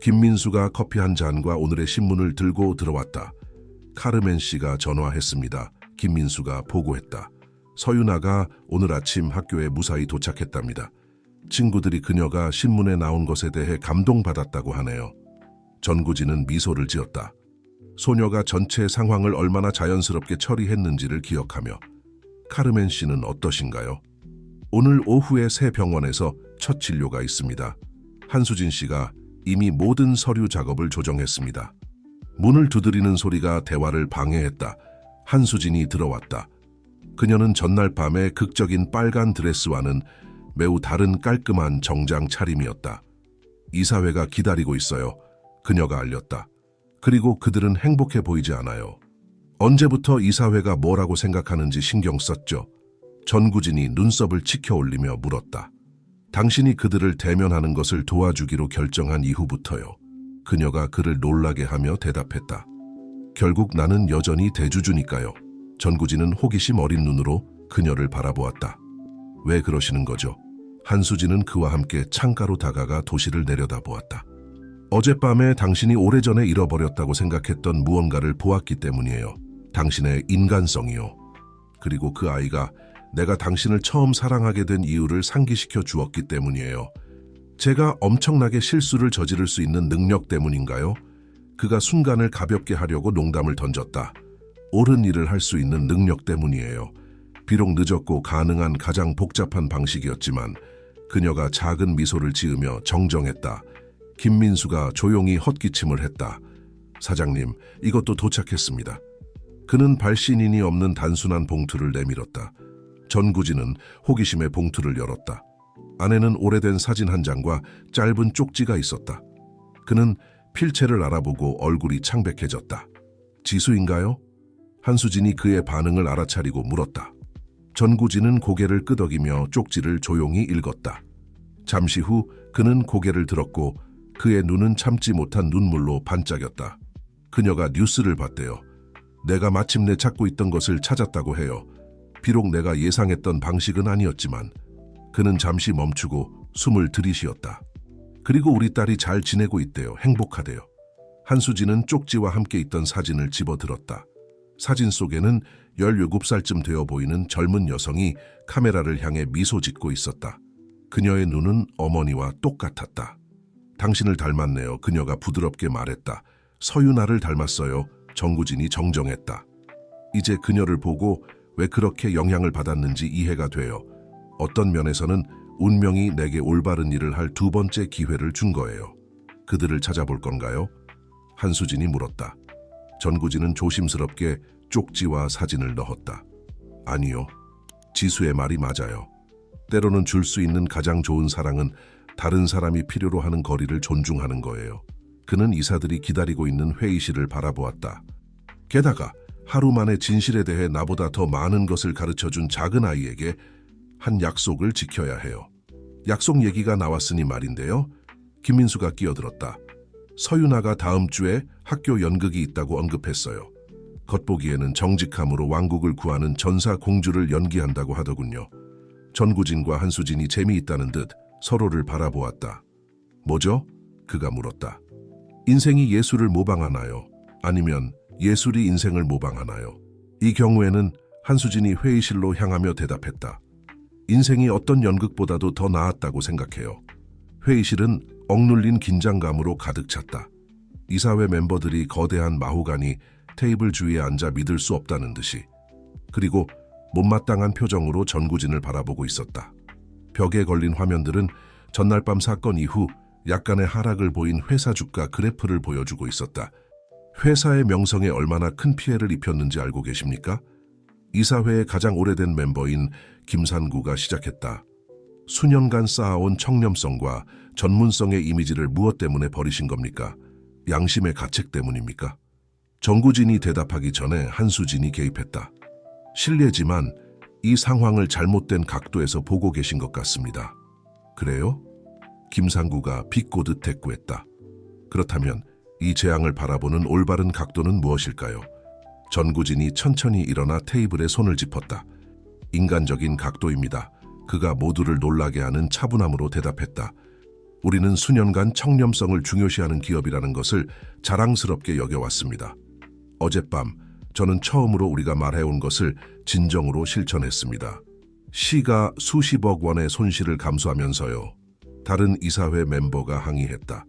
김민수가 커피 한 잔과 오늘의 신문을 들고 들어왔다. 카르멘 씨가 전화했습니다. 김민수가 보고했다. 서윤아가 오늘 아침 학교에 무사히 도착했답니다. 친구들이 그녀가 신문에 나온 것에 대해 감동받았다고 하네요. 전구진은 미소를 지었다. 소녀가 전체 상황을 얼마나 자연스럽게 처리했는지를 기억하며 카르멘 씨는 어떠신가요? 오늘 오후에 새 병원에서 첫 진료가 있습니다. 한수진 씨가 이미 모든 서류 작업을 조정했습니다. 문을 두드리는 소리가 대화를 방해했다. 한수진이 들어왔다. 그녀는 전날 밤의 극적인 빨간 드레스와는 매우 다른 깔끔한 정장 차림이었다. 이사회가 기다리고 있어요. 그녀가 알렸다. 그리고 그들은 행복해 보이지 않아요. 언제부터 이사회가 뭐라고 생각하는지 신경 썼죠. 전구진이 눈썹을 치켜 올리며 물었다. 당신이 그들을 대면하는 것을 도와주기로 결정한 이후부터요. 그녀가 그를 놀라게 하며 대답했다. 결국 나는 여전히 대주주니까요. 전구진은 호기심 어린 눈으로 그녀를 바라보았다. 왜 그러시는 거죠? 한수진은 그와 함께 창가로 다가가 도시를 내려다보았다. 어젯밤에 당신이 오래전에 잃어버렸다고 생각했던 무언가를 보았기 때문이에요. 당신의 인간성이요. 그리고 그 아이가 내가 당신을 처음 사랑하게 된 이유를 상기시켜 주었기 때문이에요. 제가 엄청나게 실수를 저지를 수 있는 능력 때문인가요? 그가 순간을 가볍게 하려고 농담을 던졌다. 옳은 일을 할 수 있는 능력 때문이에요. 비록 늦었고 가능한 가장 복잡한 방식이었지만 그녀가 작은 미소를 지으며 정정했다. 김민수가 조용히 헛기침을 했다. 사장님, 이것도 도착했습니다. 그는 발신인이 없는 단순한 봉투를 내밀었다. 전구진은 호기심에 봉투를 열었다. 안에는 오래된 사진 한 장과 짧은 쪽지가 있었다. 그는 필체를 알아보고 얼굴이 창백해졌다. 지수인가요? 한수진이 그의 반응을 알아차리고 물었다. 전구진은 고개를 끄덕이며 쪽지를 조용히 읽었다. 잠시 후 그는 고개를 들었고 그의 눈은 참지 못한 눈물로 반짝였다. 그녀가 뉴스를 봤대요. 내가 마침내 찾고 있던 것을 찾았다고 해요. 비록 내가 예상했던 방식은 아니었지만 그는 잠시 멈추고 숨을 들이쉬었다. 그리고 우리 딸이 잘 지내고 있대요. 행복하대요. 한수진은 쪽지와 함께 있던 사진을 집어들었다. 사진 속에는 17살쯤 되어 보이는 젊은 여성이 카메라를 향해 미소 짓고 있었다. 그녀의 눈은 어머니와 똑같았다. 당신을 닮았네요. 그녀가 부드럽게 말했다. 서유나를 닮았어요. 정구진이 정정했다. 이제 그녀를 보고 왜 그렇게 영향을 받았는지 이해가 돼요. 어떤 면에서는 운명이 내게 올바른 일을 할 두 번째 기회를 준 거예요. 그들을 찾아볼 건가요? 한수진이 물었다. 전구진은 조심스럽게 쪽지와 사진을 넣었다. 아니요. 지수의 말이 맞아요. 때로는 줄 수 있는 가장 좋은 사랑은 다른 사람이 필요로 하는 거리를 존중하는 거예요. 그는 이사들이 기다리고 있는 회의실을 바라보았다. 게다가 하루 만에 진실에 대해 나보다 더 많은 것을 가르쳐준 작은 아이에게 한 약속을 지켜야 해요. 약속 얘기가 나왔으니 말인데요. 김민수가 끼어들었다. 서유나가 다음 주에 학교 연극이 있다고 언급했어요. 겉보기에는 정직함으로 왕국을 구하는 전사 공주를 연기한다고 하더군요. 전구진과 한수진이 재미있다는 듯 서로를 바라보았다. 뭐죠? 그가 물었다. 인생이 예술을 모방하나요? 아니면 예술이 인생을 모방하나요? 이 경우에는 한수진이 회의실로 향하며 대답했다. 인생이 어떤 연극보다도 더 나았다고 생각해요. 회의실은 억눌린 긴장감으로 가득 찼다. 이사회 멤버들이 거대한 마호가니 테이블 주위에 앉아 믿을 수 없다는 듯이. 그리고 못마땅한 표정으로 전구진을 바라보고 있었다. 벽에 걸린 화면들은 전날 밤 사건 이후 약간의 하락을 보인 회사 주가 그래프를 보여주고 있었다. 회사의 명성에 얼마나 큰 피해를 입혔는지 알고 계십니까? 이사회의 가장 오래된 멤버인 김산구가 시작했다. 수년간 쌓아온 청렴성과 전문성의 이미지를 무엇 때문에 버리신 겁니까? 양심의 가책 때문입니까? 정구진이 대답하기 전에 한수진이 개입했다. 실례지만 이 상황을 잘못된 각도에서 보고 계신 것 같습니다. 그래요? 김상구가 비꼬듯 대꾸했다. 그렇다면 이 재앙을 바라보는 올바른 각도는 무엇일까요? 전구진이 천천히 일어나 테이블에 손을 짚었다. 인간적인 각도입니다. 그가 모두를 놀라게 하는 차분함으로 대답했다. 우리는 수년간 청렴성을 중요시하는 기업이라는 것을 자랑스럽게 여겨왔습니다. 어젯밤 저는 처음으로 우리가 말해온 것을 진정으로 실천했습니다. 시가 수십억 원의 손실을 감수하면서요. 다른 이사회 멤버가 항의했다.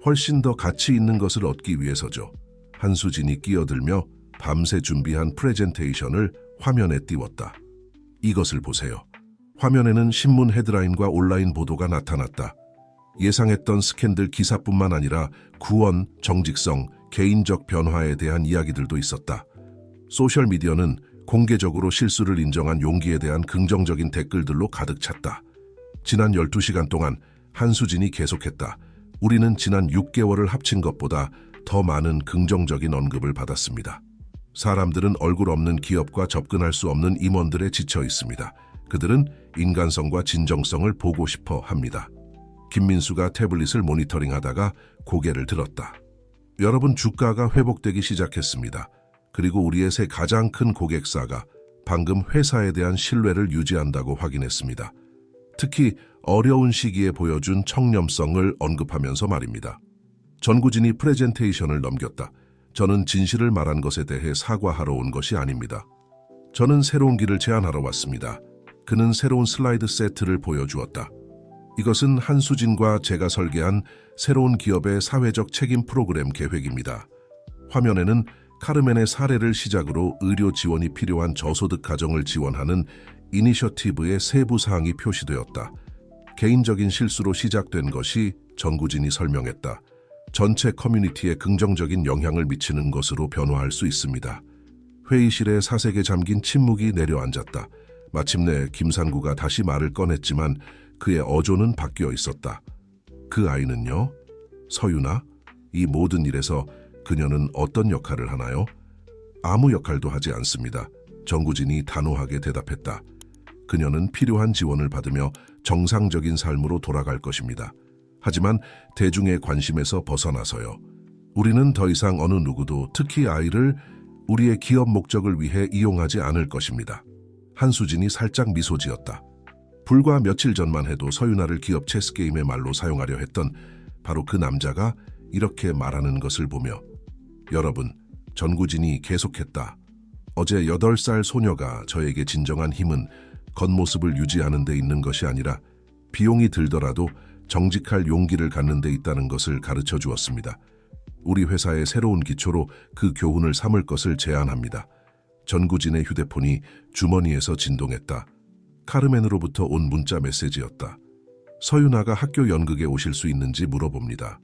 훨씬 더 가치 있는 것을 얻기 위해서죠. 한수진이 끼어들며 밤새 준비한 프레젠테이션을 화면에 띄웠다. 이것을 보세요. 화면에는 신문 헤드라인과 온라인 보도가 나타났다. 예상했던 스캔들 기사뿐만 아니라 구원, 정직성, 개인적 변화에 대한 이야기들도 있었다. 소셜미디어는 공개적으로 실수를 인정한 용기에 대한 긍정적인 댓글들로 가득 찼다. 지난 12시간 동안 한수진이 계속했다. 우리는 지난 6개월을 합친 것보다 더 많은 긍정적인 언급을 받았습니다. 사람들은 얼굴 없는 기업과 접근할 수 없는 임원들에 지쳐 있습니다. 그들은 인간성과 진정성을 보고 싶어 합니다. 김민수가 태블릿을 모니터링하다가 고개를 들었다. 여러분, 주가가 회복되기 시작했습니다. 그리고 우리의 새 가장 큰 고객사가 방금 회사에 대한 신뢰를 유지한다고 확인했습니다. 특히 어려운 시기에 보여준 청렴성을 언급하면서 말입니다. 전구진이 프레젠테이션을 넘겼다. 저는 진실을 말한 것에 대해 사과하러 온 것이 아닙니다. 저는 새로운 길을 제안하러 왔습니다. 그는 새로운 슬라이드 세트를 보여주었다. 이것은 한수진과 제가 설계한 새로운 기업의 사회적 책임 프로그램 계획입니다. 화면에는 카르멘의 사례를 시작으로 의료 지원이 필요한 저소득 가정을 지원하는 이니셔티브의 세부 사항이 표시되었다. 개인적인 실수로 시작된 것이 전구진이 설명했다. 전체 커뮤니티에 긍정적인 영향을 미치는 것으로 변화할 수 있습니다. 회의실에 사색에 잠긴 침묵이 내려앉았다. 마침내 김산구가 다시 말을 꺼냈지만 그의 어조는 바뀌어 있었다. 그 아이는요? 서유나? 이 모든 일에서 그녀는 어떤 역할을 하나요? 아무 역할도 하지 않습니다. 정구진이 단호하게 대답했다. 그녀는 필요한 지원을 받으며 정상적인 삶으로 돌아갈 것입니다. 하지만 대중의 관심에서 벗어나서요. 우리는 더 이상 어느 누구도, 특히 아이를 우리의 기업 목적을 위해 이용하지 않을 것입니다. 한수진이 살짝 미소 지었다. 불과 며칠 전만 해도 서유나를 기업 체스게임의 말로 사용하려 했던 바로 그 남자가 이렇게 말하는 것을 보며 여러분, 전구진이 계속했다. 어제 8살 소녀가 저에게 진정한 힘은 겉모습을 유지하는 데 있는 것이 아니라 비용이 들더라도 정직할 용기를 갖는 데 있다는 것을 가르쳐 주었습니다. 우리 회사의 새로운 기초로 그 교훈을 삼을 것을 제안합니다. 전구진의 휴대폰이 주머니에서 진동했다. 카르멘으로부터 온 문자 메시지였다. 서윤아가 학교 연극에 오실 수 있는지 물어봅니다.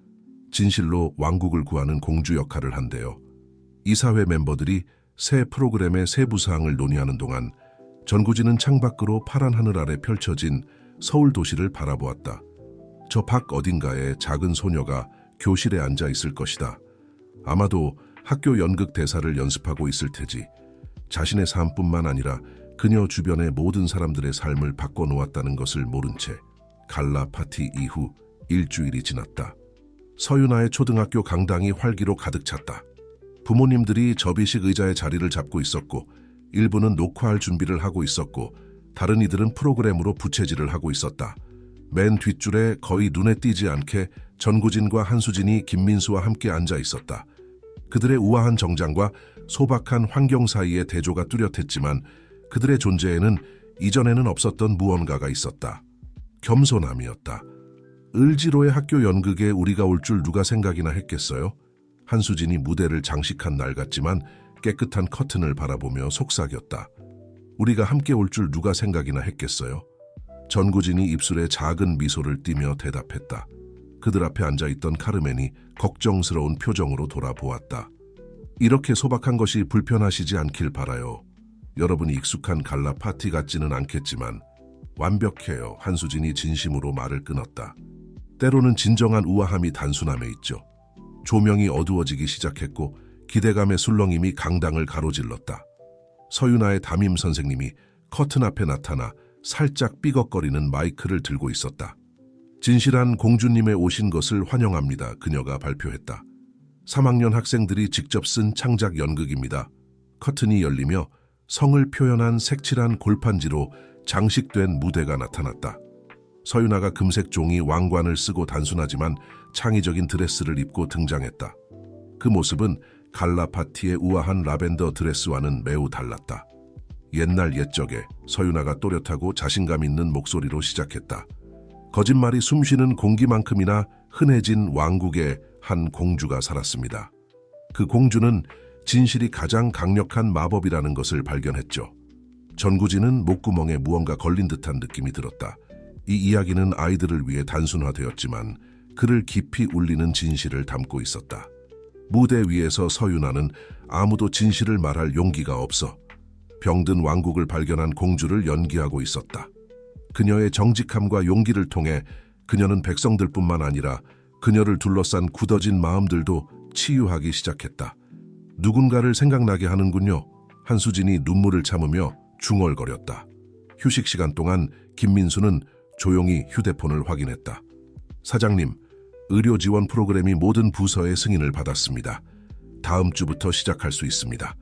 진실로 왕국을 구하는 공주 역할을 한대요. 이사회 멤버들이 새 프로그램의 세부 사항을 논의하는 동안 전구진은 창밖으로 파란 하늘 아래 펼쳐진 서울 도시를 바라보았다. 저 밖 어딘가에 작은 소녀가 교실에 앉아 있을 것이다. 아마도 학교 연극 대사를 연습하고 있을 테지. 자신의 삶뿐만 아니라 그녀 주변의 모든 사람들의 삶을 바꿔놓았다는 것을 모른 채 갈라 파티 이후 일주일이 지났다. 서윤아의 초등학교 강당이 활기로 가득 찼다. 부모님들이 접이식 의자에 자리를 잡고 있었고 일부는 녹화할 준비를 하고 있었고 다른 이들은 프로그램으로 부채질을 하고 있었다. 맨 뒷줄에 거의 눈에 띄지 않게 전구진과 한수진이 김민수와 함께 앉아 있었다. 그들의 우아한 정장과 소박한 환경 사이의 대조가 뚜렷했지만 그들의 존재에는 이전에는 없었던 무언가가 있었다. 겸손함이었다. 을지로의 학교 연극에 우리가 올 줄 누가 생각이나 했겠어요? 한수진이 무대를 장식한 날 같지만 깨끗한 커튼을 바라보며 속삭였다. 우리가 함께 올 줄 누가 생각이나 했겠어요? 전구진이 입술에 작은 미소를 띠며 대답했다. 그들 앞에 앉아있던 카르멘이 걱정스러운 표정으로 돌아보았다. 이렇게 소박한 것이 불편하시지 않길 바라요. 여러분이 익숙한 갈라 파티 같지는 않겠지만 완벽해요. 한수진이 진심으로 말을 끊었다. 때로는 진정한 우아함이 단순함에 있죠. 조명이 어두워지기 시작했고 기대감의 술렁임이 강당을 가로질렀다. 서윤아의 담임 선생님이 커튼 앞에 나타나 살짝 삐걱거리는 마이크를 들고 있었다. 진실한 공주님의 오신 것을 환영합니다. 그녀가 발표했다. 3학년 학생들이 직접 쓴 창작 연극입니다. 커튼이 열리며 성을 표현한 색칠한 골판지로 장식된 무대가 나타났다. 서윤아가 금색 종이 왕관을 쓰고 단순하지만 창의적인 드레스를 입고 등장했다. 그 모습은 갈라 파티의 우아한 라벤더 드레스와는 매우 달랐다. 옛날 옛적에 서윤아가 또렷하고 자신감 있는 목소리로 시작했다. 거짓말이 숨쉬는 공기만큼이나 흔해진 왕국에 한 공주가 살았습니다. 그 공주는 진실이 가장 강력한 마법이라는 것을 발견했죠. 전구진은 목구멍에 무언가 걸린 듯한 느낌이 들었다. 이 이야기는 아이들을 위해 단순화되었지만 그를 깊이 울리는 진실을 담고 있었다. 무대 위에서 서윤아는 아무도 진실을 말할 용기가 없어 병든 왕국을 발견한 공주를 연기하고 있었다. 그녀의 정직함과 용기를 통해 그녀는 백성들뿐만 아니라 그녀를 둘러싼 굳어진 마음들도 치유하기 시작했다. 누군가를 생각나게 하는군요. 한수진이 눈물을 참으며 중얼거렸다. 휴식 시간 동안 김민수는 조용히 휴대폰을 확인했다. 사장님, 의료 지원 프로그램이 모든 부서의 승인을 받았습니다. 다음 주부터 시작할 수 있습니다.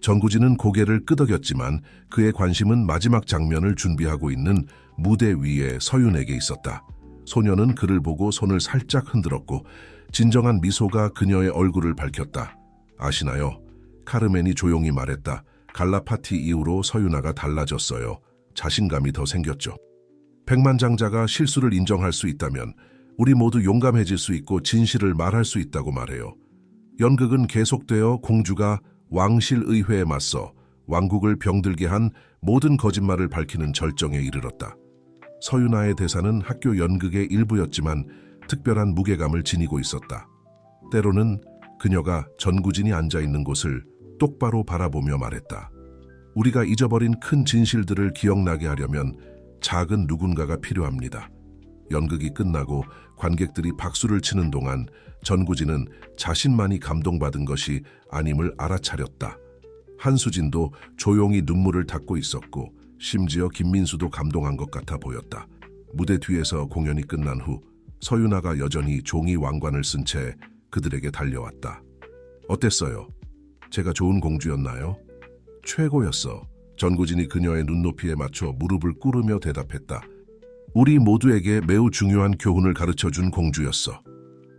전구진은 고개를 끄덕였지만 그의 관심은 마지막 장면을 준비하고 있는 무대 위에 서윤에게 있었다. 소녀는 그를 보고 손을 살짝 흔들었고 진정한 미소가 그녀의 얼굴을 밝혔다. 아시나요? 카르멘이 조용히 말했다. 갈라 파티 이후로 서윤아가 달라졌어요. 자신감이 더 생겼죠. 백만장자가 실수를 인정할 수 있다면 우리 모두 용감해질 수 있고 진실을 말할 수 있다고 말해요. 연극은 계속되어 공주가 왕실 의회에 맞서 왕국을 병들게 한 모든 거짓말을 밝히는 절정에 이르렀다. 서윤아의 대사는 학교 연극의 일부였지만 특별한 무게감을 지니고 있었다. 때로는 그녀가 전구진이 앉아있는 곳을 똑바로 바라보며 말했다. 우리가 잊어버린 큰 진실들을 기억나게 하려면 작은 누군가가 필요합니다. 연극이 끝나고 관객들이 박수를 치는 동안 전구진은 자신만이 감동받은 것이 아님을 알아차렸다. 한수진도 조용히 눈물을 닦고 있었고 심지어 김민수도 감동한 것 같아 보였다. 무대 뒤에서 공연이 끝난 후 서윤아가 여전히 종이 왕관을 쓴 채 그들에게 달려왔다. 어땠어요? 제가 좋은 공주였나요? 최고였어. 전구진이 그녀의 눈높이에 맞춰 무릎을 꿇으며 대답했다. 우리 모두에게 매우 중요한 교훈을 가르쳐준 공주였어.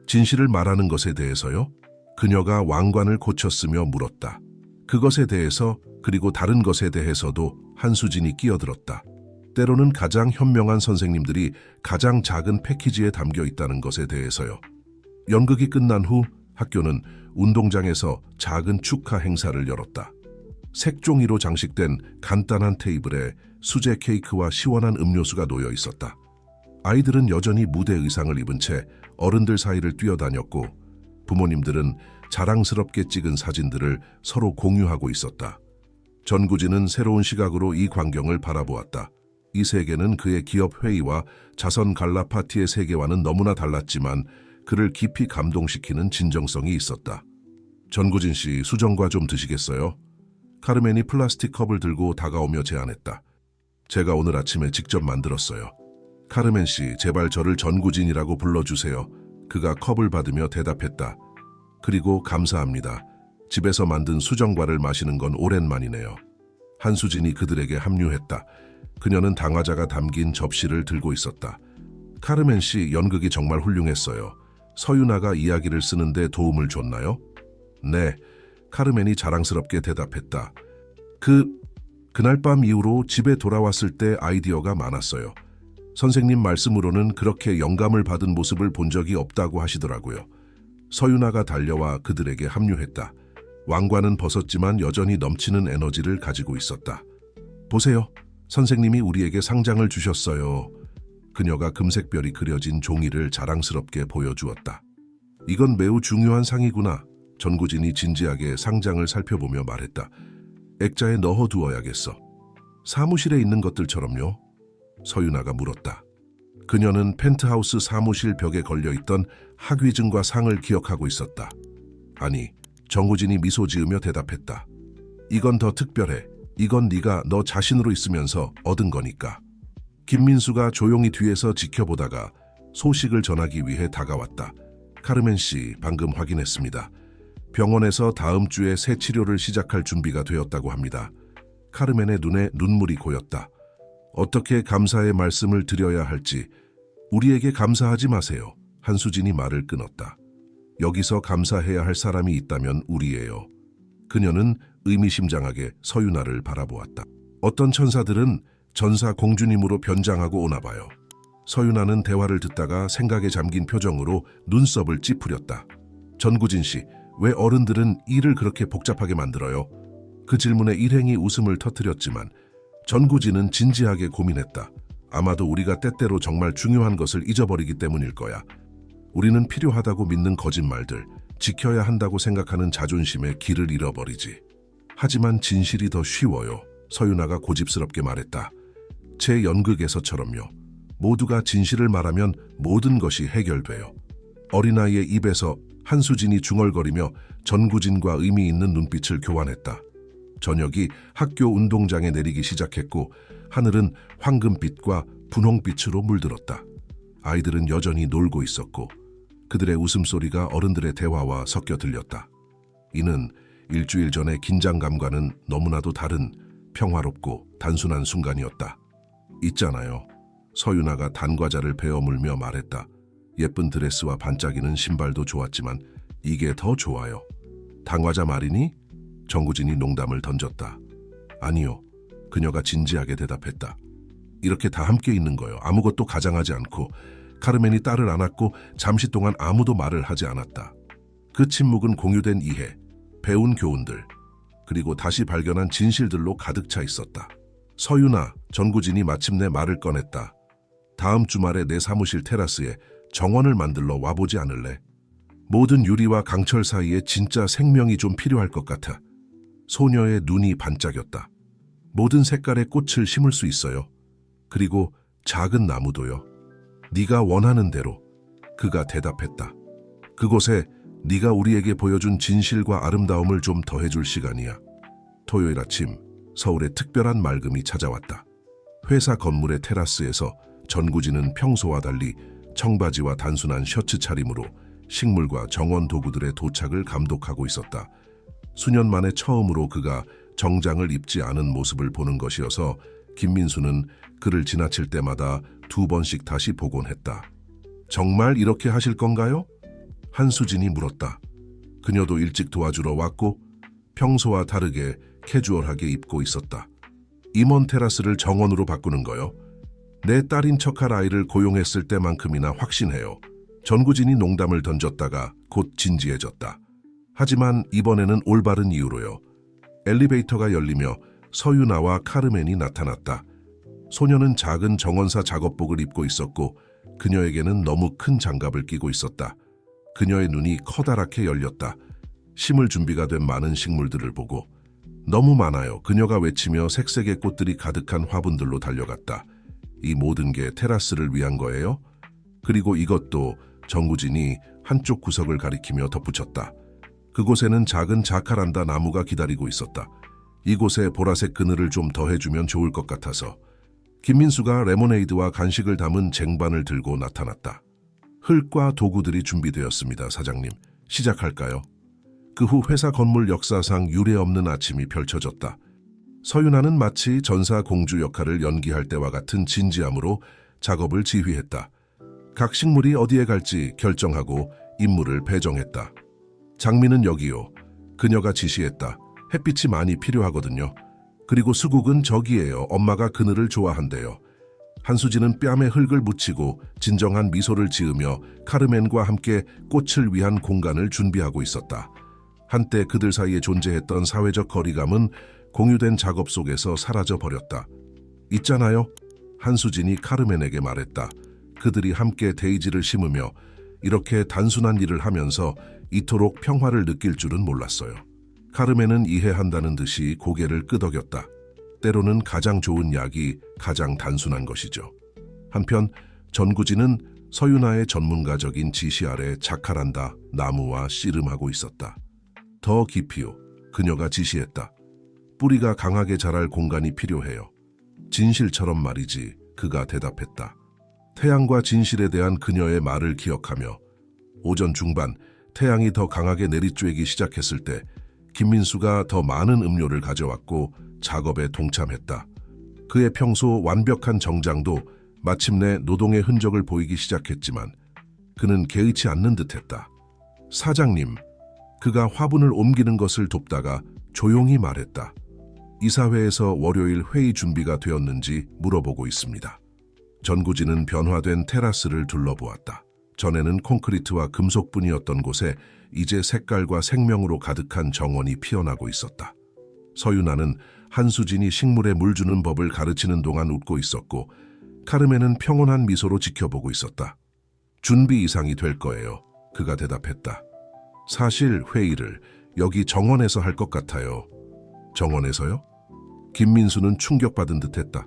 진실을 말하는 것에 대해서요? 그녀가 왕관을 고쳤으며 물었다. 그것에 대해서 그리고 다른 것에 대해서도 한수진이 끼어들었다. 때로는 가장 현명한 선생님들이 가장 작은 패키지에 담겨 있다는 것에 대해서요. 연극이 끝난 후 학교는 운동장에서 작은 축하 행사를 열었다. 색종이로 장식된 간단한 테이블에 수제 케이크와 시원한 음료수가 놓여 있었다. 아이들은 여전히 무대 의상을 입은 채 어른들 사이를 뛰어다녔고 부모님들은 자랑스럽게 찍은 사진들을 서로 공유하고 있었다. 전구진은 새로운 시각으로 이 광경을 바라보았다. 이 세계는 그의 기업 회의와 자선 갈라 파티의 세계와는 너무나 달랐지만 그를 깊이 감동시키는 진정성이 있었다. 전구진 씨, 수정과 좀 드시겠어요? 카르멘이 플라스틱 컵을 들고 다가오며 제안했다. 제가 오늘 아침에 직접 만들었어요. 카르멘 씨, 제발 저를 전구진이라고 불러주세요. 그가 컵을 받으며 대답했다. 그리고 감사합니다. 집에서 만든 수정과를 마시는 건 오랜만이네요. 한수진이 그들에게 합류했다. 그녀는 당화자가 담긴 접시를 들고 있었다. 카르멘 씨, 연극이 정말 훌륭했어요. 서유나가 이야기를 쓰는데 도움을 줬나요? 네, 카르멘이 자랑스럽게 대답했다. 그날 밤 이후로 집에 돌아왔을 때 아이디어가 많았어요. 선생님 말씀으로는 그렇게 영감을 받은 모습을 본 적이 없다고 하시더라고요. 서유나가 달려와 그들에게 합류했다. 왕관은 벗었지만 여전히 넘치는 에너지를 가지고 있었다. 보세요. 선생님이 우리에게 상장을 주셨어요. 그녀가 금색별이 그려진 종이를 자랑스럽게 보여주었다. 이건 매우 중요한 상이구나. 전구진이 진지하게 상장을 살펴보며 말했다. 액자에 넣어두어야겠어. 사무실에 있는 것들처럼요? 서유나가 물었다. 그녀는 펜트하우스 사무실 벽에 걸려있던 학위증과 상을 기억하고 있었다. 아니, 정우진이 미소 지으며 대답했다. 이건 더 특별해. 이건 네가 너 자신으로 있으면서 얻은 거니까. 김민수가 조용히 뒤에서 지켜보다가 소식을 전하기 위해 다가왔다. 카르멘 씨, 방금 확인했습니다. 병원에서 다음 주에 새 치료를 시작할 준비가 되었다고 합니다. 카르멘의 눈에 눈물이 고였다. 어떻게 감사의 말씀을 드려야 할지. 우리에게 감사하지 마세요. 한수진이 말을 끊었다. 여기서 감사해야 할 사람이 있다면 우리예요. 그녀는 의미심장하게 서유나를 바라보았다. 어떤 천사들은 전사 공주님으로 변장하고 오나 봐요. 서유나는 대화를 듣다가 생각에 잠긴 표정으로 눈썹을 찌푸렸다. 전구진 씨, 왜 어른들은 일을 그렇게 복잡하게 만들어요? 그 질문에 일행이 웃음을 터뜨렸지만 전구진은 진지하게 고민했다. 아마도 우리가 때때로 정말 중요한 것을 잊어버리기 때문일 거야. 우리는 필요하다고 믿는 거짓말들, 지켜야 한다고 생각하는 자존심에 길을 잃어버리지. 하지만 진실이 더 쉬워요. 서유나가 고집스럽게 말했다. 제 연극에서처럼요. 모두가 진실을 말하면 모든 것이 해결돼요. 어린아이의 입에서 한수진이 중얼거리며 전구진과 의미 있는 눈빛을 교환했다. 저녁이 학교 운동장에 내리기 시작했고 하늘은 황금빛과 분홍빛으로 물들었다. 아이들은 여전히 놀고 있었고 그들의 웃음소리가 어른들의 대화와 섞여 들렸다. 이는 일주일 전의 긴장감과는 너무나도 다른 평화롭고 단순한 순간이었다. 있잖아요. 서유나가 단과자를 베어 물며 말했다. 예쁜 드레스와 반짝이는 신발도 좋았지만 이게 더 좋아요. 단과자 말이니? 정구진이 농담을 던졌다. 아니요. 그녀가 진지하게 대답했다. 이렇게 다 함께 있는 거요. 아무것도 가장하지 않고. 카르멘이 딸을 안았고 잠시 동안 아무도 말을 하지 않았다. 그 침묵은 공유된 이해, 배운 교훈들, 그리고 다시 발견한 진실들로 가득 차 있었다. 서유나, 전구진이 마침내 말을 꺼냈다. 다음 주말에 내 사무실 테라스에 정원을 만들러 와보지 않을래? 모든 유리와 강철 사이에 진짜 생명이 좀 필요할 것 같아. 소녀의 눈이 반짝였다. 모든 색깔의 꽃을 심을 수 있어요. 그리고 작은 나무도요. 네가 원하는 대로. 그가 대답했다. 그곳에 네가 우리에게 보여준 진실과 아름다움을 좀 더해줄 시간이야. 토요일 아침 서울의 특별한 맑음이 찾아왔다. 회사 건물의 테라스에서 전구진은 평소와 달리 청바지와 단순한 셔츠 차림으로 식물과 정원 도구들의 도착을 감독하고 있었다. 수년 만에 처음으로 그가 정장을 입지 않은 모습을 보는 것이어서 김민수는 그를 지나칠 때마다 2번씩 다시 보곤 했다. 정말 이렇게 하실 건가요? 한수진이 물었다. 그녀도 일찍 도와주러 왔고 평소와 다르게 캐주얼하게 입고 있었다. 임원 테라스를 정원으로 바꾸는 거요? 내 딸인 척할 아이를 고용했을 때만큼이나 확신해요. 전구진이 농담을 던졌다가 곧 진지해졌다. 하지만 이번에는 올바른 이유로요. 엘리베이터가 열리며 서유나와 카르멘이 나타났다. 소녀는 작은 정원사 작업복을 입고 있었고 그녀에게는 너무 큰 장갑을 끼고 있었다. 그녀의 눈이 커다랗게 열렸다. 심을 준비가 된 많은 식물들을 보고 너무 많아요. 그녀가 외치며 색색의 꽃들이 가득한 화분들로 달려갔다. 이 모든 게 테라스를 위한 거예요? 그리고 이것도 전구진이 한쪽 구석을 가리키며 덧붙였다. 그곳에는 작은 자카란다 나무가 기다리고 있었다. 이곳에 보라색 그늘을 좀 더해주면 좋을 것 같아서. 김민수가 레모네이드와 간식을 담은 쟁반을 들고 나타났다. 흙과 도구들이 준비되었습니다, 사장님. 시작할까요? 그 후 회사 건물 역사상 유례없는 아침이 펼쳐졌다. 서윤아는 마치 전사 공주 역할을 연기할 때와 같은 진지함으로 작업을 지휘했다. 각 식물이 어디에 갈지 결정하고 임무를 배정했다. 장미는 여기요. 그녀가 지시했다. 햇빛이 많이 필요하거든요. 그리고 수국은 저기예요. 엄마가 그늘을 좋아한대요. 한수진은 뺨에 흙을 묻히고 진정한 미소를 지으며 카르멘과 함께 꽃을 위한 공간을 준비하고 있었다. 한때 그들 사이에 존재했던 사회적 거리감은 공유된 작업 속에서 사라져 버렸다. 있잖아요. 한수진이 카르멘에게 말했다. 그들이 함께 데이지를 심으며 이렇게 단순한 일을 하면서 이토록 평화를 느낄 줄은 몰랐어요. 카르멘은 이해한다는 듯이 고개를 끄덕였다. 때로는 가장 좋은 약이 가장 단순한 것이죠. 한편 전구진은 서윤아의 전문가적인 지시 아래 자카란다 나무와 씨름하고 있었다. 더 깊이요. 그녀가 지시했다. 뿌리가 강하게 자랄 공간이 필요해요. 진실처럼 말이지. 그가 대답했다. 태양과 진실에 대한 그녀의 말을 기억하며 오전 중반 태양이 더 강하게 내리쬐기 시작했을 때 김민수가 더 많은 음료를 가져왔고 작업에 동참했다. 그의 평소 완벽한 정장도 마침내 노동의 흔적을 보이기 시작했지만 그는 개의치 않는 듯했다. 사장님, 그가 화분을 옮기는 것을 돕다가 조용히 말했다. 이사회에서 월요일 회의 준비가 되었는지 물어보고 있습니다. 전구진은 변화된 테라스를 둘러보았다. 전에는 콘크리트와 금속뿐이었던 곳에 이제 색깔과 생명으로 가득한 정원이 피어나고 있었다. 서윤아는 한수진이 식물에 물 주는 법을 가르치는 동안 웃고 있었고 카르멘은 평온한 미소로 지켜보고 있었다. 준비 이상이 될 거예요. 그가 대답했다. 사실 회의를 여기 정원에서 할 것 같아요. 정원에서요? 김민수는 충격받은 듯했다.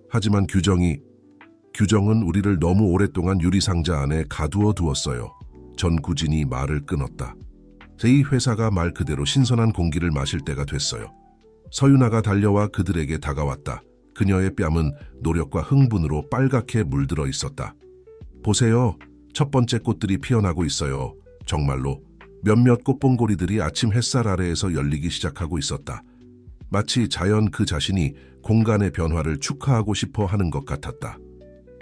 하지만 규정은 우리를 너무 오랫동안 유리상자 안에 가두어 두었어요. 전구진이 말을 끊었다. 이 회사가 말 그대로 신선한 공기를 마실 때가 됐어요. 서윤아가 달려와 그들에게 다가왔다. 그녀의 뺨은 노력과 흥분으로 빨갛게 물들어 있었다. 보세요. 첫 번째 꽃들이 피어나고 있어요. 정말로 몇몇 꽃봉고리들이 아침 햇살 아래에서 열리기 시작하고 있었다. 마치 자연 그 자신이 공간의 변화를 축하하고 싶어 하는 것 같았다.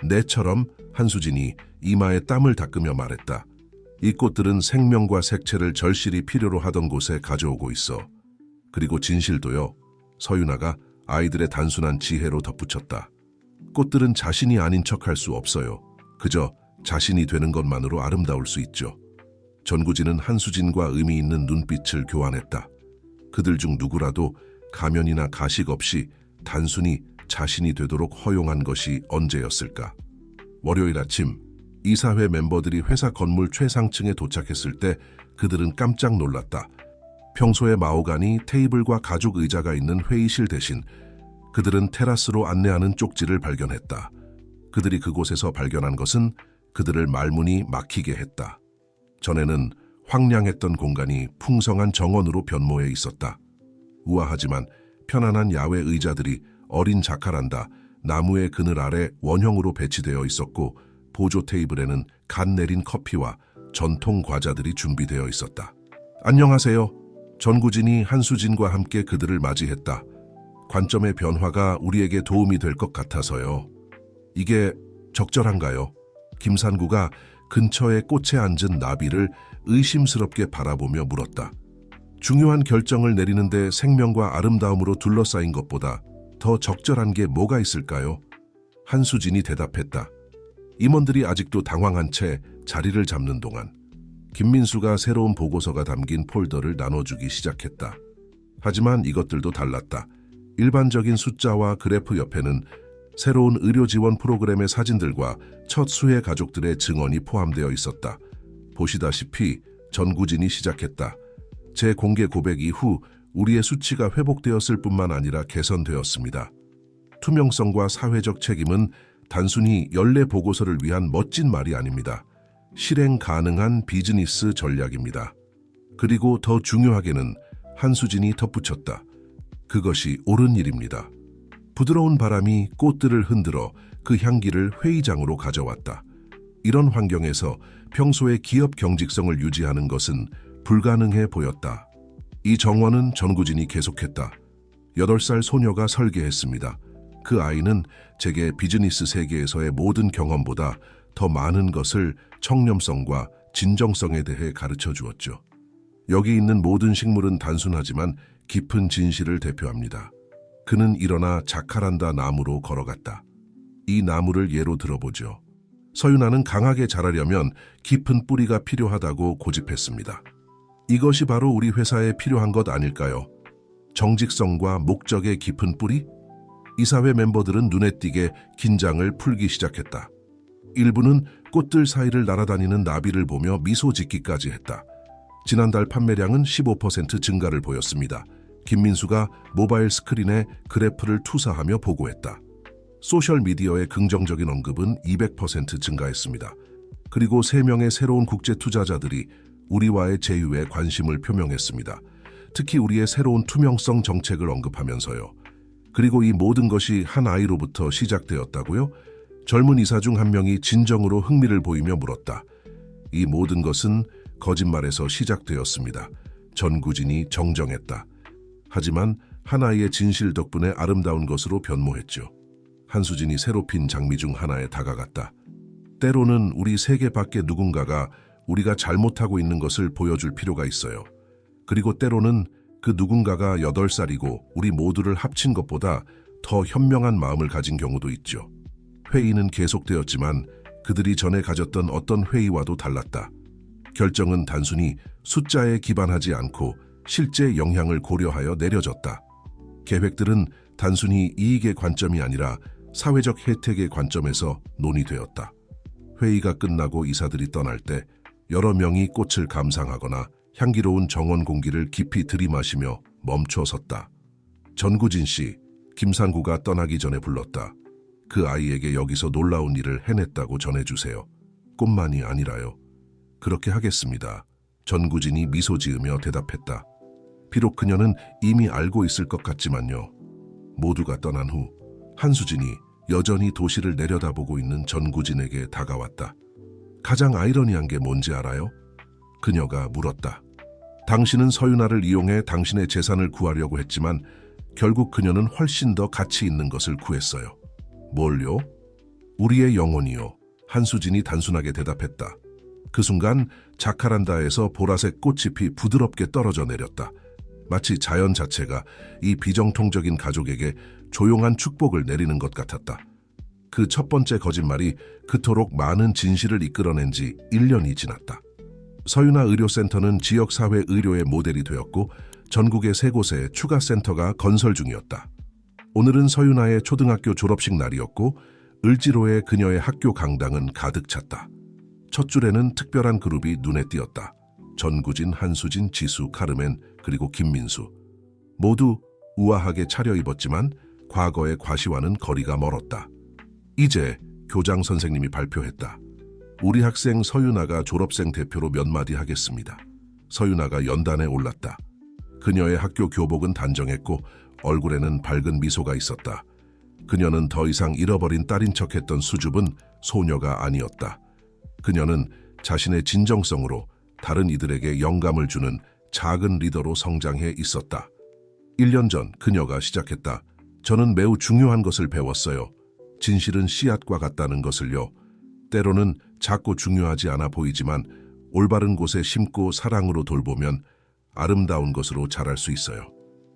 내처럼 한수진이 이마에 땀을 닦으며 말했다. 이 꽃들은 생명과 색채를 절실히 필요로 하던 곳에 가져오고 있어. 그리고 진실도요. 서윤아가 아이들의 단순한 지혜로 덧붙였다. 꽃들은 자신이 아닌 척할 수 없어요. 그저 자신이 되는 것만으로 아름다울 수 있죠. 전구진은 한수진과 의미 있는 눈빛을 교환했다. 그들 중 누구라도 가면이나 가식 없이 단순히 자신이 되도록 허용한 것이 언제였을까? 월요일 아침 이사회 멤버들이 회사 건물 최상층에 도착했을 때 그들은 깜짝 놀랐다. 평소에 마호가니 테이블과 가죽 의자가 있는 회의실 대신 그들은 테라스로 안내하는 쪽지를 발견했다. 그들이 그곳에서 발견한 것은 그들을 말문이 막히게 했다. 전에는 황량했던 공간이 풍성한 정원으로 변모해 있었다. 우아하지만 편안한 야외 의자들이 어린 자카란다, 나무의 그늘 아래 원형으로 배치되어 있었고 보조 테이블에는 간 내린 커피와 전통 과자들이 준비되어 있었다. 안녕하세요. 전구진이 한수진과 함께 그들을 맞이했다. 관점의 변화가 우리에게 도움이 될 것 같아서요. 이게 적절한가요? 김산구가 근처에 꽃에 앉은 나비를 의심스럽게 바라보며 물었다. 중요한 결정을 내리는데 생명과 아름다움으로 둘러싸인 것보다 더 적절한 게 뭐가 있을까요? 한수진이 대답했다. 임원들이 아직도 당황한 채 자리를 잡는 동안 김민수가 새로운 보고서가 담긴 폴더를 나눠주기 시작했다. 하지만 이것들도 달랐다. 일반적인 숫자와 그래프 옆에는 새로운 의료 지원 프로그램의 사진들과 첫 수혜 가족들의 증언이 포함되어 있었다. 보시다시피 전구진이 시작했다. 제 공개 고백 이후 우리의 수치가 회복되었을 뿐만 아니라 개선되었습니다. 투명성과 사회적 책임은 단순히 연례 보고서를 위한 멋진 말이 아닙니다. 실행 가능한 비즈니스 전략입니다. 그리고 더 중요하게는 한수진이 덧붙였다. 그것이 옳은 일입니다. 부드러운 바람이 꽃들을 흔들어 그 향기를 회의장으로 가져왔다. 이런 환경에서 평소의 기업 경직성을 유지하는 것은 불가능해 보였다. 이 정원은 전구진이 계속했다. 8살 소녀가 설계했습니다. 그 아이는 제게 비즈니스 세계에서의 모든 경험보다 더 많은 것을 청렴성과 진정성에 대해 가르쳐 주었죠. 여기 있는 모든 식물은 단순하지만 깊은 진실을 대표합니다. 그는 일어나 자카란다 나무로 걸어갔다. 이 나무를 예로 들어보죠. 서윤아는 강하게 자라려면 깊은 뿌리가 필요하다고 고집했습니다. 이것이 바로 우리 회사에 필요한 것 아닐까요? 정직성과 목적의 깊은 뿌리? 이사회 멤버들은 눈에 띄게 긴장을 풀기 시작했다. 일부는 꽃들 사이를 날아다니는 나비를 보며 미소 짓기까지 했다. 지난달 판매량은 15% 증가를 보였습니다. 김민수가 모바일 스크린에 그래프를 투사하며 보고했다. 소셜미디어의 긍정적인 언급은 200% 증가했습니다. 그리고 3명의 새로운 국제 투자자들이 우리와의 제휴에 관심을 표명했습니다. 특히 우리의 새로운 투명성 정책을 언급하면서요. 그리고 이 모든 것이 한 아이로부터 시작되었다고요? 젊은 이사 중 한 명이 진정으로 흥미를 보이며 물었다. 이 모든 것은 거짓말에서 시작되었습니다. 전구진이 정정했다. 하지만 한 아이의 진실 덕분에 아름다운 것으로 변모했죠. 한수진이 새로 핀 장미 중 하나에 다가갔다. 때로는 우리 세계 밖에 누군가가 우리가 잘못하고 있는 것을 보여줄 필요가 있어요. 그리고 때로는 그 누군가가 8살이고 우리 모두를 합친 것보다 더 현명한 마음을 가진 경우도 있죠. 회의는 계속되었지만 그들이 전에 가졌던 어떤 회의와도 달랐다. 결정은 단순히 숫자에 기반하지 않고 실제 영향을 고려하여 내려졌다. 계획들은 단순히 이익의 관점이 아니라 사회적 혜택의 관점에서 논의되었다. 회의가 끝나고 이사들이 떠날 때 여러 명이 꽃을 감상하거나 향기로운 정원 공기를 깊이 들이마시며 멈춰 섰다. 전구진 씨, 김상구가 떠나기 전에 불렀다. 그 아이에게 여기서 놀라운 일을 해냈다고 전해주세요. 꽃만이 아니라요. 그렇게 하겠습니다. 전구진이 미소 지으며 대답했다. 비록 그녀는 이미 알고 있을 것 같지만요. 모두가 떠난 후 한수진이 여전히 도시를 내려다보고 있는 전구진에게 다가왔다. 가장 아이러니한 게 뭔지 알아요? 그녀가 물었다. 당신은 서윤아를 이용해 당신의 재산을 구하려고 했지만 결국 그녀는 훨씬 더 가치 있는 것을 구했어요. 뭘요? 우리의 영혼이요. 한수진이 단순하게 대답했다. 그 순간 자카란다에서 보라색 꽃잎이 부드럽게 떨어져 내렸다. 마치 자연 자체가 이 비정통적인 가족에게 조용한 축복을 내리는 것 같았다. 그 첫 번째 거짓말이 그토록 많은 진실을 이끌어낸 지 1년이 지났다. 서윤아 의료센터는 지역사회 의료의 모델이 되었고 전국의 3곳에 추가 센터가 건설 중이었다. 오늘은 서윤아의 초등학교 졸업식 날이었고 을지로의 그녀의 학교 강당은 가득 찼다. 첫 줄에는 특별한 그룹이 눈에 띄었다. 전구진, 한수진, 지수, 카르멘, 그리고 김민수. 모두 우아하게 차려입었지만 과거의 과시와는 거리가 멀었다. 이제 교장 선생님이 발표했다. 우리 학생 서윤아가 졸업생 대표로 몇 마디 하겠습니다. 서윤아가 연단에 올랐다. 그녀의 학교 교복은 단정했고 얼굴에는 밝은 미소가 있었다. 그녀는 더 이상 잃어버린 딸인 척했던 수줍은 소녀가 아니었다. 그녀는 자신의 진정성으로 다른 이들에게 영감을 주는 작은 리더로 성장해 있었다. 1년 전 그녀가 시작했다. 저는 매우 중요한 것을 배웠어요. 진실은 씨앗과 같다는 것을요. 때로는 작고 중요하지 않아 보이지만 올바른 곳에 심고 사랑으로 돌보면 아름다운 것으로 자랄 수 있어요.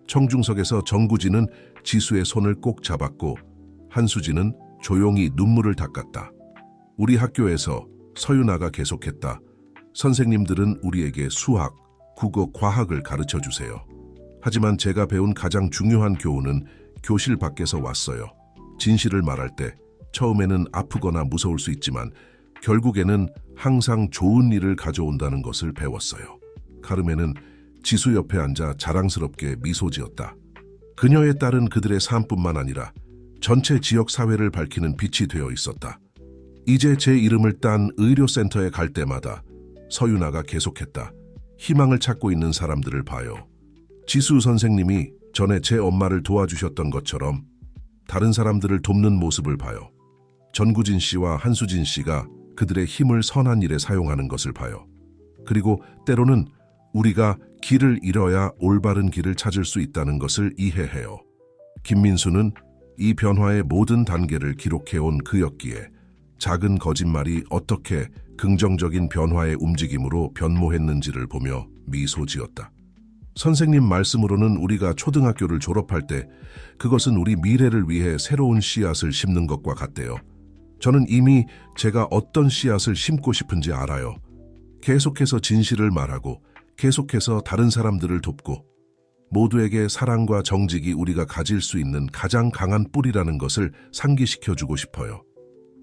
청중석에서 정구진은 지수의 손을 꼭 잡았고 한수진은 조용히 눈물을 닦았다. 우리 학교에서 서윤아가 계속했다. 선생님들은 우리에게 수학, 국어, 과학을 가르쳐 주세요. 하지만 제가 배운 가장 중요한 교훈은 교실 밖에서 왔어요. 진실을 말할 때 처음에는 아프거나 무서울 수 있지만 결국에는 항상 좋은 일을 가져온다는 것을 배웠어요. 카르멘은 지수 옆에 앉아 자랑스럽게 미소 지었다. 그녀의 딸은 그들의 삶뿐만 아니라 전체 지역 사회를 밝히는 빛이 되어 있었다. 이제 제 이름을 딴 의료센터에 갈 때마다 서윤아가 계속했다. 희망을 찾고 있는 사람들을 봐요. 지수 선생님이 전에 제 엄마를 도와주셨던 것처럼 다른 사람들을 돕는 모습을 봐요. 전구진 씨와 한수진 씨가 그들의 힘을 선한 일에 사용하는 것을 봐요. 그리고 때로는 우리가 길을 잃어야 올바른 길을 찾을 수 있다는 것을 이해해요. 김민수는 이 변화의 모든 단계를 기록해온 그였기에 작은 거짓말이 어떻게 긍정적인 변화의 움직임으로 변모했는지를 보며 미소 지었다. 선생님 말씀으로는 우리가 초등학교를 졸업할 때 그것은 우리 미래를 위해 새로운 씨앗을 심는 것과 같대요. 저는 이미 제가 어떤 씨앗을 심고 싶은지 알아요. 계속해서 진실을 말하고 계속해서 다른 사람들을 돕고 모두에게 사랑과 정직이 우리가 가질 수 있는 가장 강한 뿌리라는 것을 상기시켜주고 싶어요.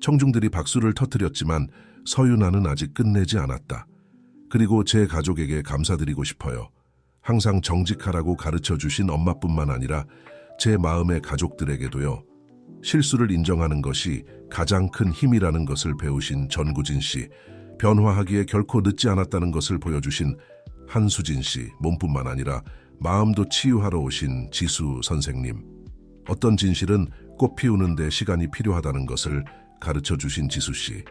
청중들이 박수를 터뜨렸지만 서윤아는 아직 끝내지 않았다. 그리고 제 가족에게 감사드리고 싶어요. 항상 정직하라고 가르쳐주신 엄마뿐만 아니라 제 마음의 가족들에게도요. 실수를 인정하는 것이 가장 큰 힘이라는 것을 배우신 전구진 씨, 변화하기에 결코 늦지 않았다는 것을 보여주신 한수진 씨, 몸뿐만 아니라 마음도 치유하러 오신 지수 선생님. 어떤 진실은 꽃 피우는 데 시간이 필요하다는 것을 가르쳐 주신 지수 씨.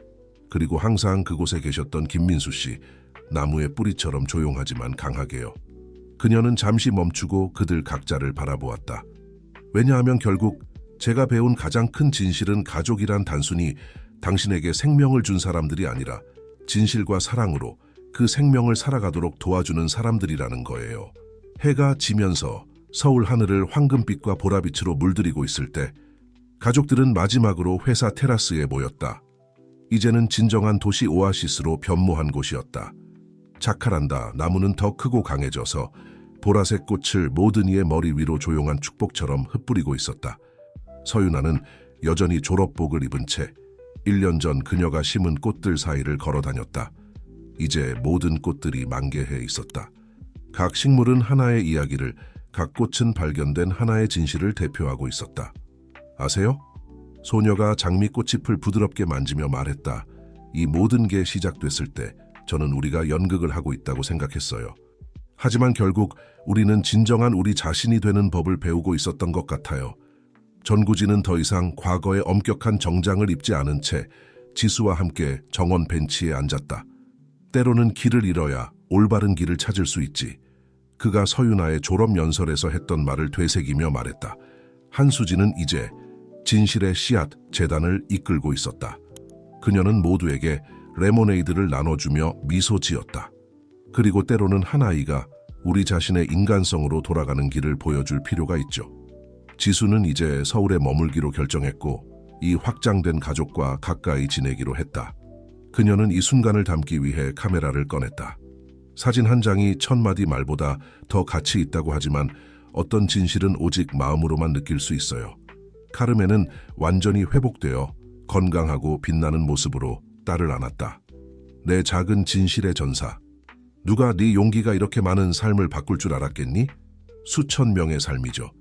그리고 항상 그곳에 계셨던 김민수 씨, 나무의 뿌리처럼 조용하지만 강하게요. 그녀는 잠시 멈추고 그들 각자를 바라보았다. 왜냐하면 결국 제가 배운 가장 큰 진실은 가족이란 단순히 당신에게 생명을 준 사람들이 아니라 진실과 사랑으로 그 생명을 살아가도록 도와주는 사람들이라는 거예요. 해가 지면서 서울 하늘을 황금빛과 보라빛으로 물들이고 있을 때 가족들은 마지막으로 회사 테라스에 모였다. 이제는 진정한 도시 오아시스로 변모한 곳이었다. 자카란다 나무는 더 크고 강해져서 보라색 꽃을 모든 이의 머리 위로 조용한 축복처럼 흩뿌리고 있었다. 서윤아는 여전히 졸업복을 입은 채 1년 전 그녀가 심은 꽃들 사이를 걸어 다녔다. 이제 모든 꽃들이 만개해 있었다. 각 식물은 하나의 이야기를, 각 꽃은 발견된 하나의 진실을 대표하고 있었다. 아세요? 소녀가 장미꽃잎을 부드럽게 만지며 말했다. 이 모든 게 시작됐을 때 저는 우리가 연극을 하고 있다고 생각했어요. 하지만 결국 우리는 진정한 우리 자신이 되는 법을 배우고 있었던 것 같아요. 전구진은 더 이상 과거의 엄격한 정장을 입지 않은 채 지수와 함께 정원 벤치에 앉았다. 때로는 길을 잃어야 올바른 길을 찾을 수 있지. 그가 서윤아의 졸업 연설에서 했던 말을 되새기며 말했다. 한수진은 이제 진실의 씨앗 재단을 이끌고 있었다. 그녀는 모두에게 레모네이드를 나눠주며 미소 지었다. 그리고 때로는 한 아이가 우리 자신의 인간성으로 돌아가는 길을 보여줄 필요가 있죠. 지수는 이제 서울에 머물기로 결정했고 이 확장된 가족과 가까이 지내기로 했다. 그녀는 이 순간을 담기 위해 카메라를 꺼냈다. 사진 한 장이 1000마디 말보다 더 가치 있다고 하지만 어떤 진실은 오직 마음으로만 느낄 수 있어요. 카르멘은 완전히 회복되어 건강하고 빛나는 모습으로 딸을 안았다. 내 작은 진실의 전사. 누가 네 용기가 이렇게 많은 삶을 바꿀 줄 알았겠니? 수천 명의 삶이죠.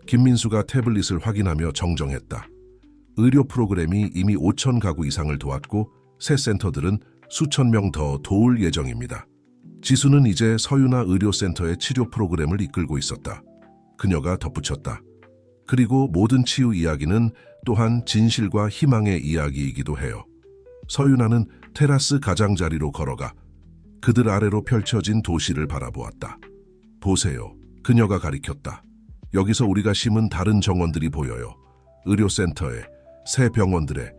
김민수가 태블릿을 확인하며 정정했다. 의료 프로그램이 이미 5,000 가구 이상을 도왔고 새 센터들은 수천 명 더 도울 예정입니다. 지수는 이제 서윤아 의료센터의 치료 프로그램을 이끌고 있었다. 그녀가 덧붙였다. 그리고 모든 치유 이야기는 또한 진실과 희망의 이야기이기도 해요. 서윤아는 테라스 가장자리로 걸어가 그들 아래로 펼쳐진 도시를 바라보았다. 보세요. 그녀가 가리켰다. 여기서 우리가 심은 다른 정원들이 보여요. 의료센터에, 새 병원들에.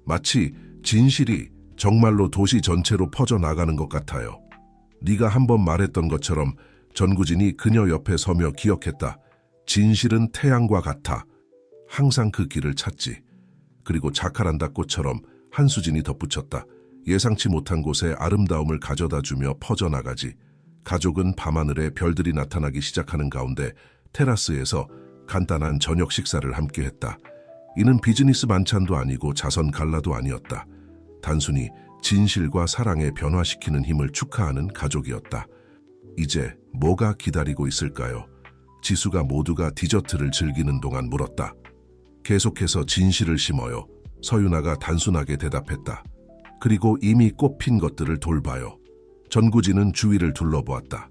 마치 진실이 정말로 도시 전체로 퍼져나가는 것 같아요. 네가 한번 말했던 것처럼 전구진이 그녀 옆에 서며 기억했다. 진실은 태양과 같아. 항상 그 길을 찾지. 그리고 자카란다 꽃처럼 한수진이 덧붙였다. 예상치 못한 곳에 아름다움을 가져다 주며 퍼져나가지. 가족은 밤하늘에 별들이 나타나기 시작하는 가운데 테라스에서 간단한 저녁 식사를 함께했다. 이는 비즈니스 만찬도 아니고 자선 갈라도 아니었다. 단순히 진실과 사랑에 변화시키는 힘을 축하하는 가족이었다. 이제 뭐가 기다리고 있을까요? 지수가 모두가 디저트를 즐기는 동안 물었다. 계속해서 진실을 심어요. 서윤아가 단순하게 대답했다. 그리고 이미 꽃핀 것들을 돌봐요. 전구진은 주위를 둘러보았다.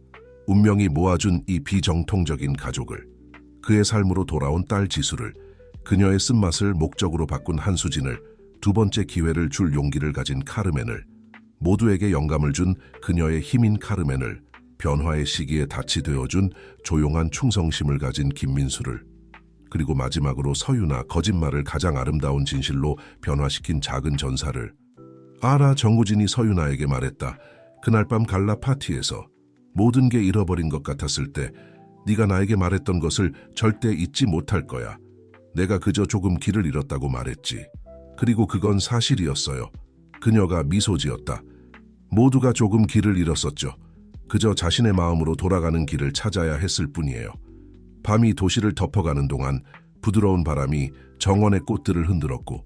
운명이 모아준 이 비정통적인 가족을, 그의 삶으로 돌아온 딸 지수를, 그녀의 쓴맛을 목적으로 바꾼 한수진을, 두 번째 기회를 줄 용기를 가진 카르멘을, 모두에게 영감을 준 그녀의 힘인 카르멘을, 변화의 시기에 닻이 되어준 조용한 충성심을 가진 김민수를, 그리고 마지막으로 서윤아, 거짓말을 가장 아름다운 진실로 변화시킨 작은 전사를. 알아. 전구진이 서윤아에게 말했다. 그날 밤 갈라 파티에서 모든 게 잃어버린 것 같았을 때 네가 나에게 말했던 것을 절대 잊지 못할 거야. 내가 그저 조금 길을 잃었다고 말했지. 그리고 그건 사실이었어요. 그녀가 미소 지었다. 모두가 조금 길을 잃었었죠. 그저 자신의 마음으로 돌아가는 길을 찾아야 했을 뿐이에요. 밤이 도시를 덮어가는 동안 부드러운 바람이 정원의 꽃들을 흔들었고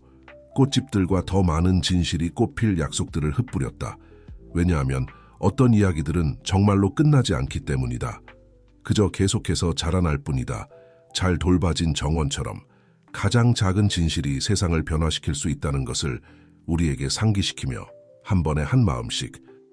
꽃집들과 더 많은 진실이 꽃필 약속들을 흩뿌렸다. 왜냐하면 어떤 이야기들은 정말로 끝나지 않기 때문이다. 그저 계속해서 자라날 뿐이다. 잘 돌봐진 정원처럼 가장 작은 진실이 세상을 변화시킬 수 있다는 것을 우리에게 상기시키며 한 번에 한 마음씩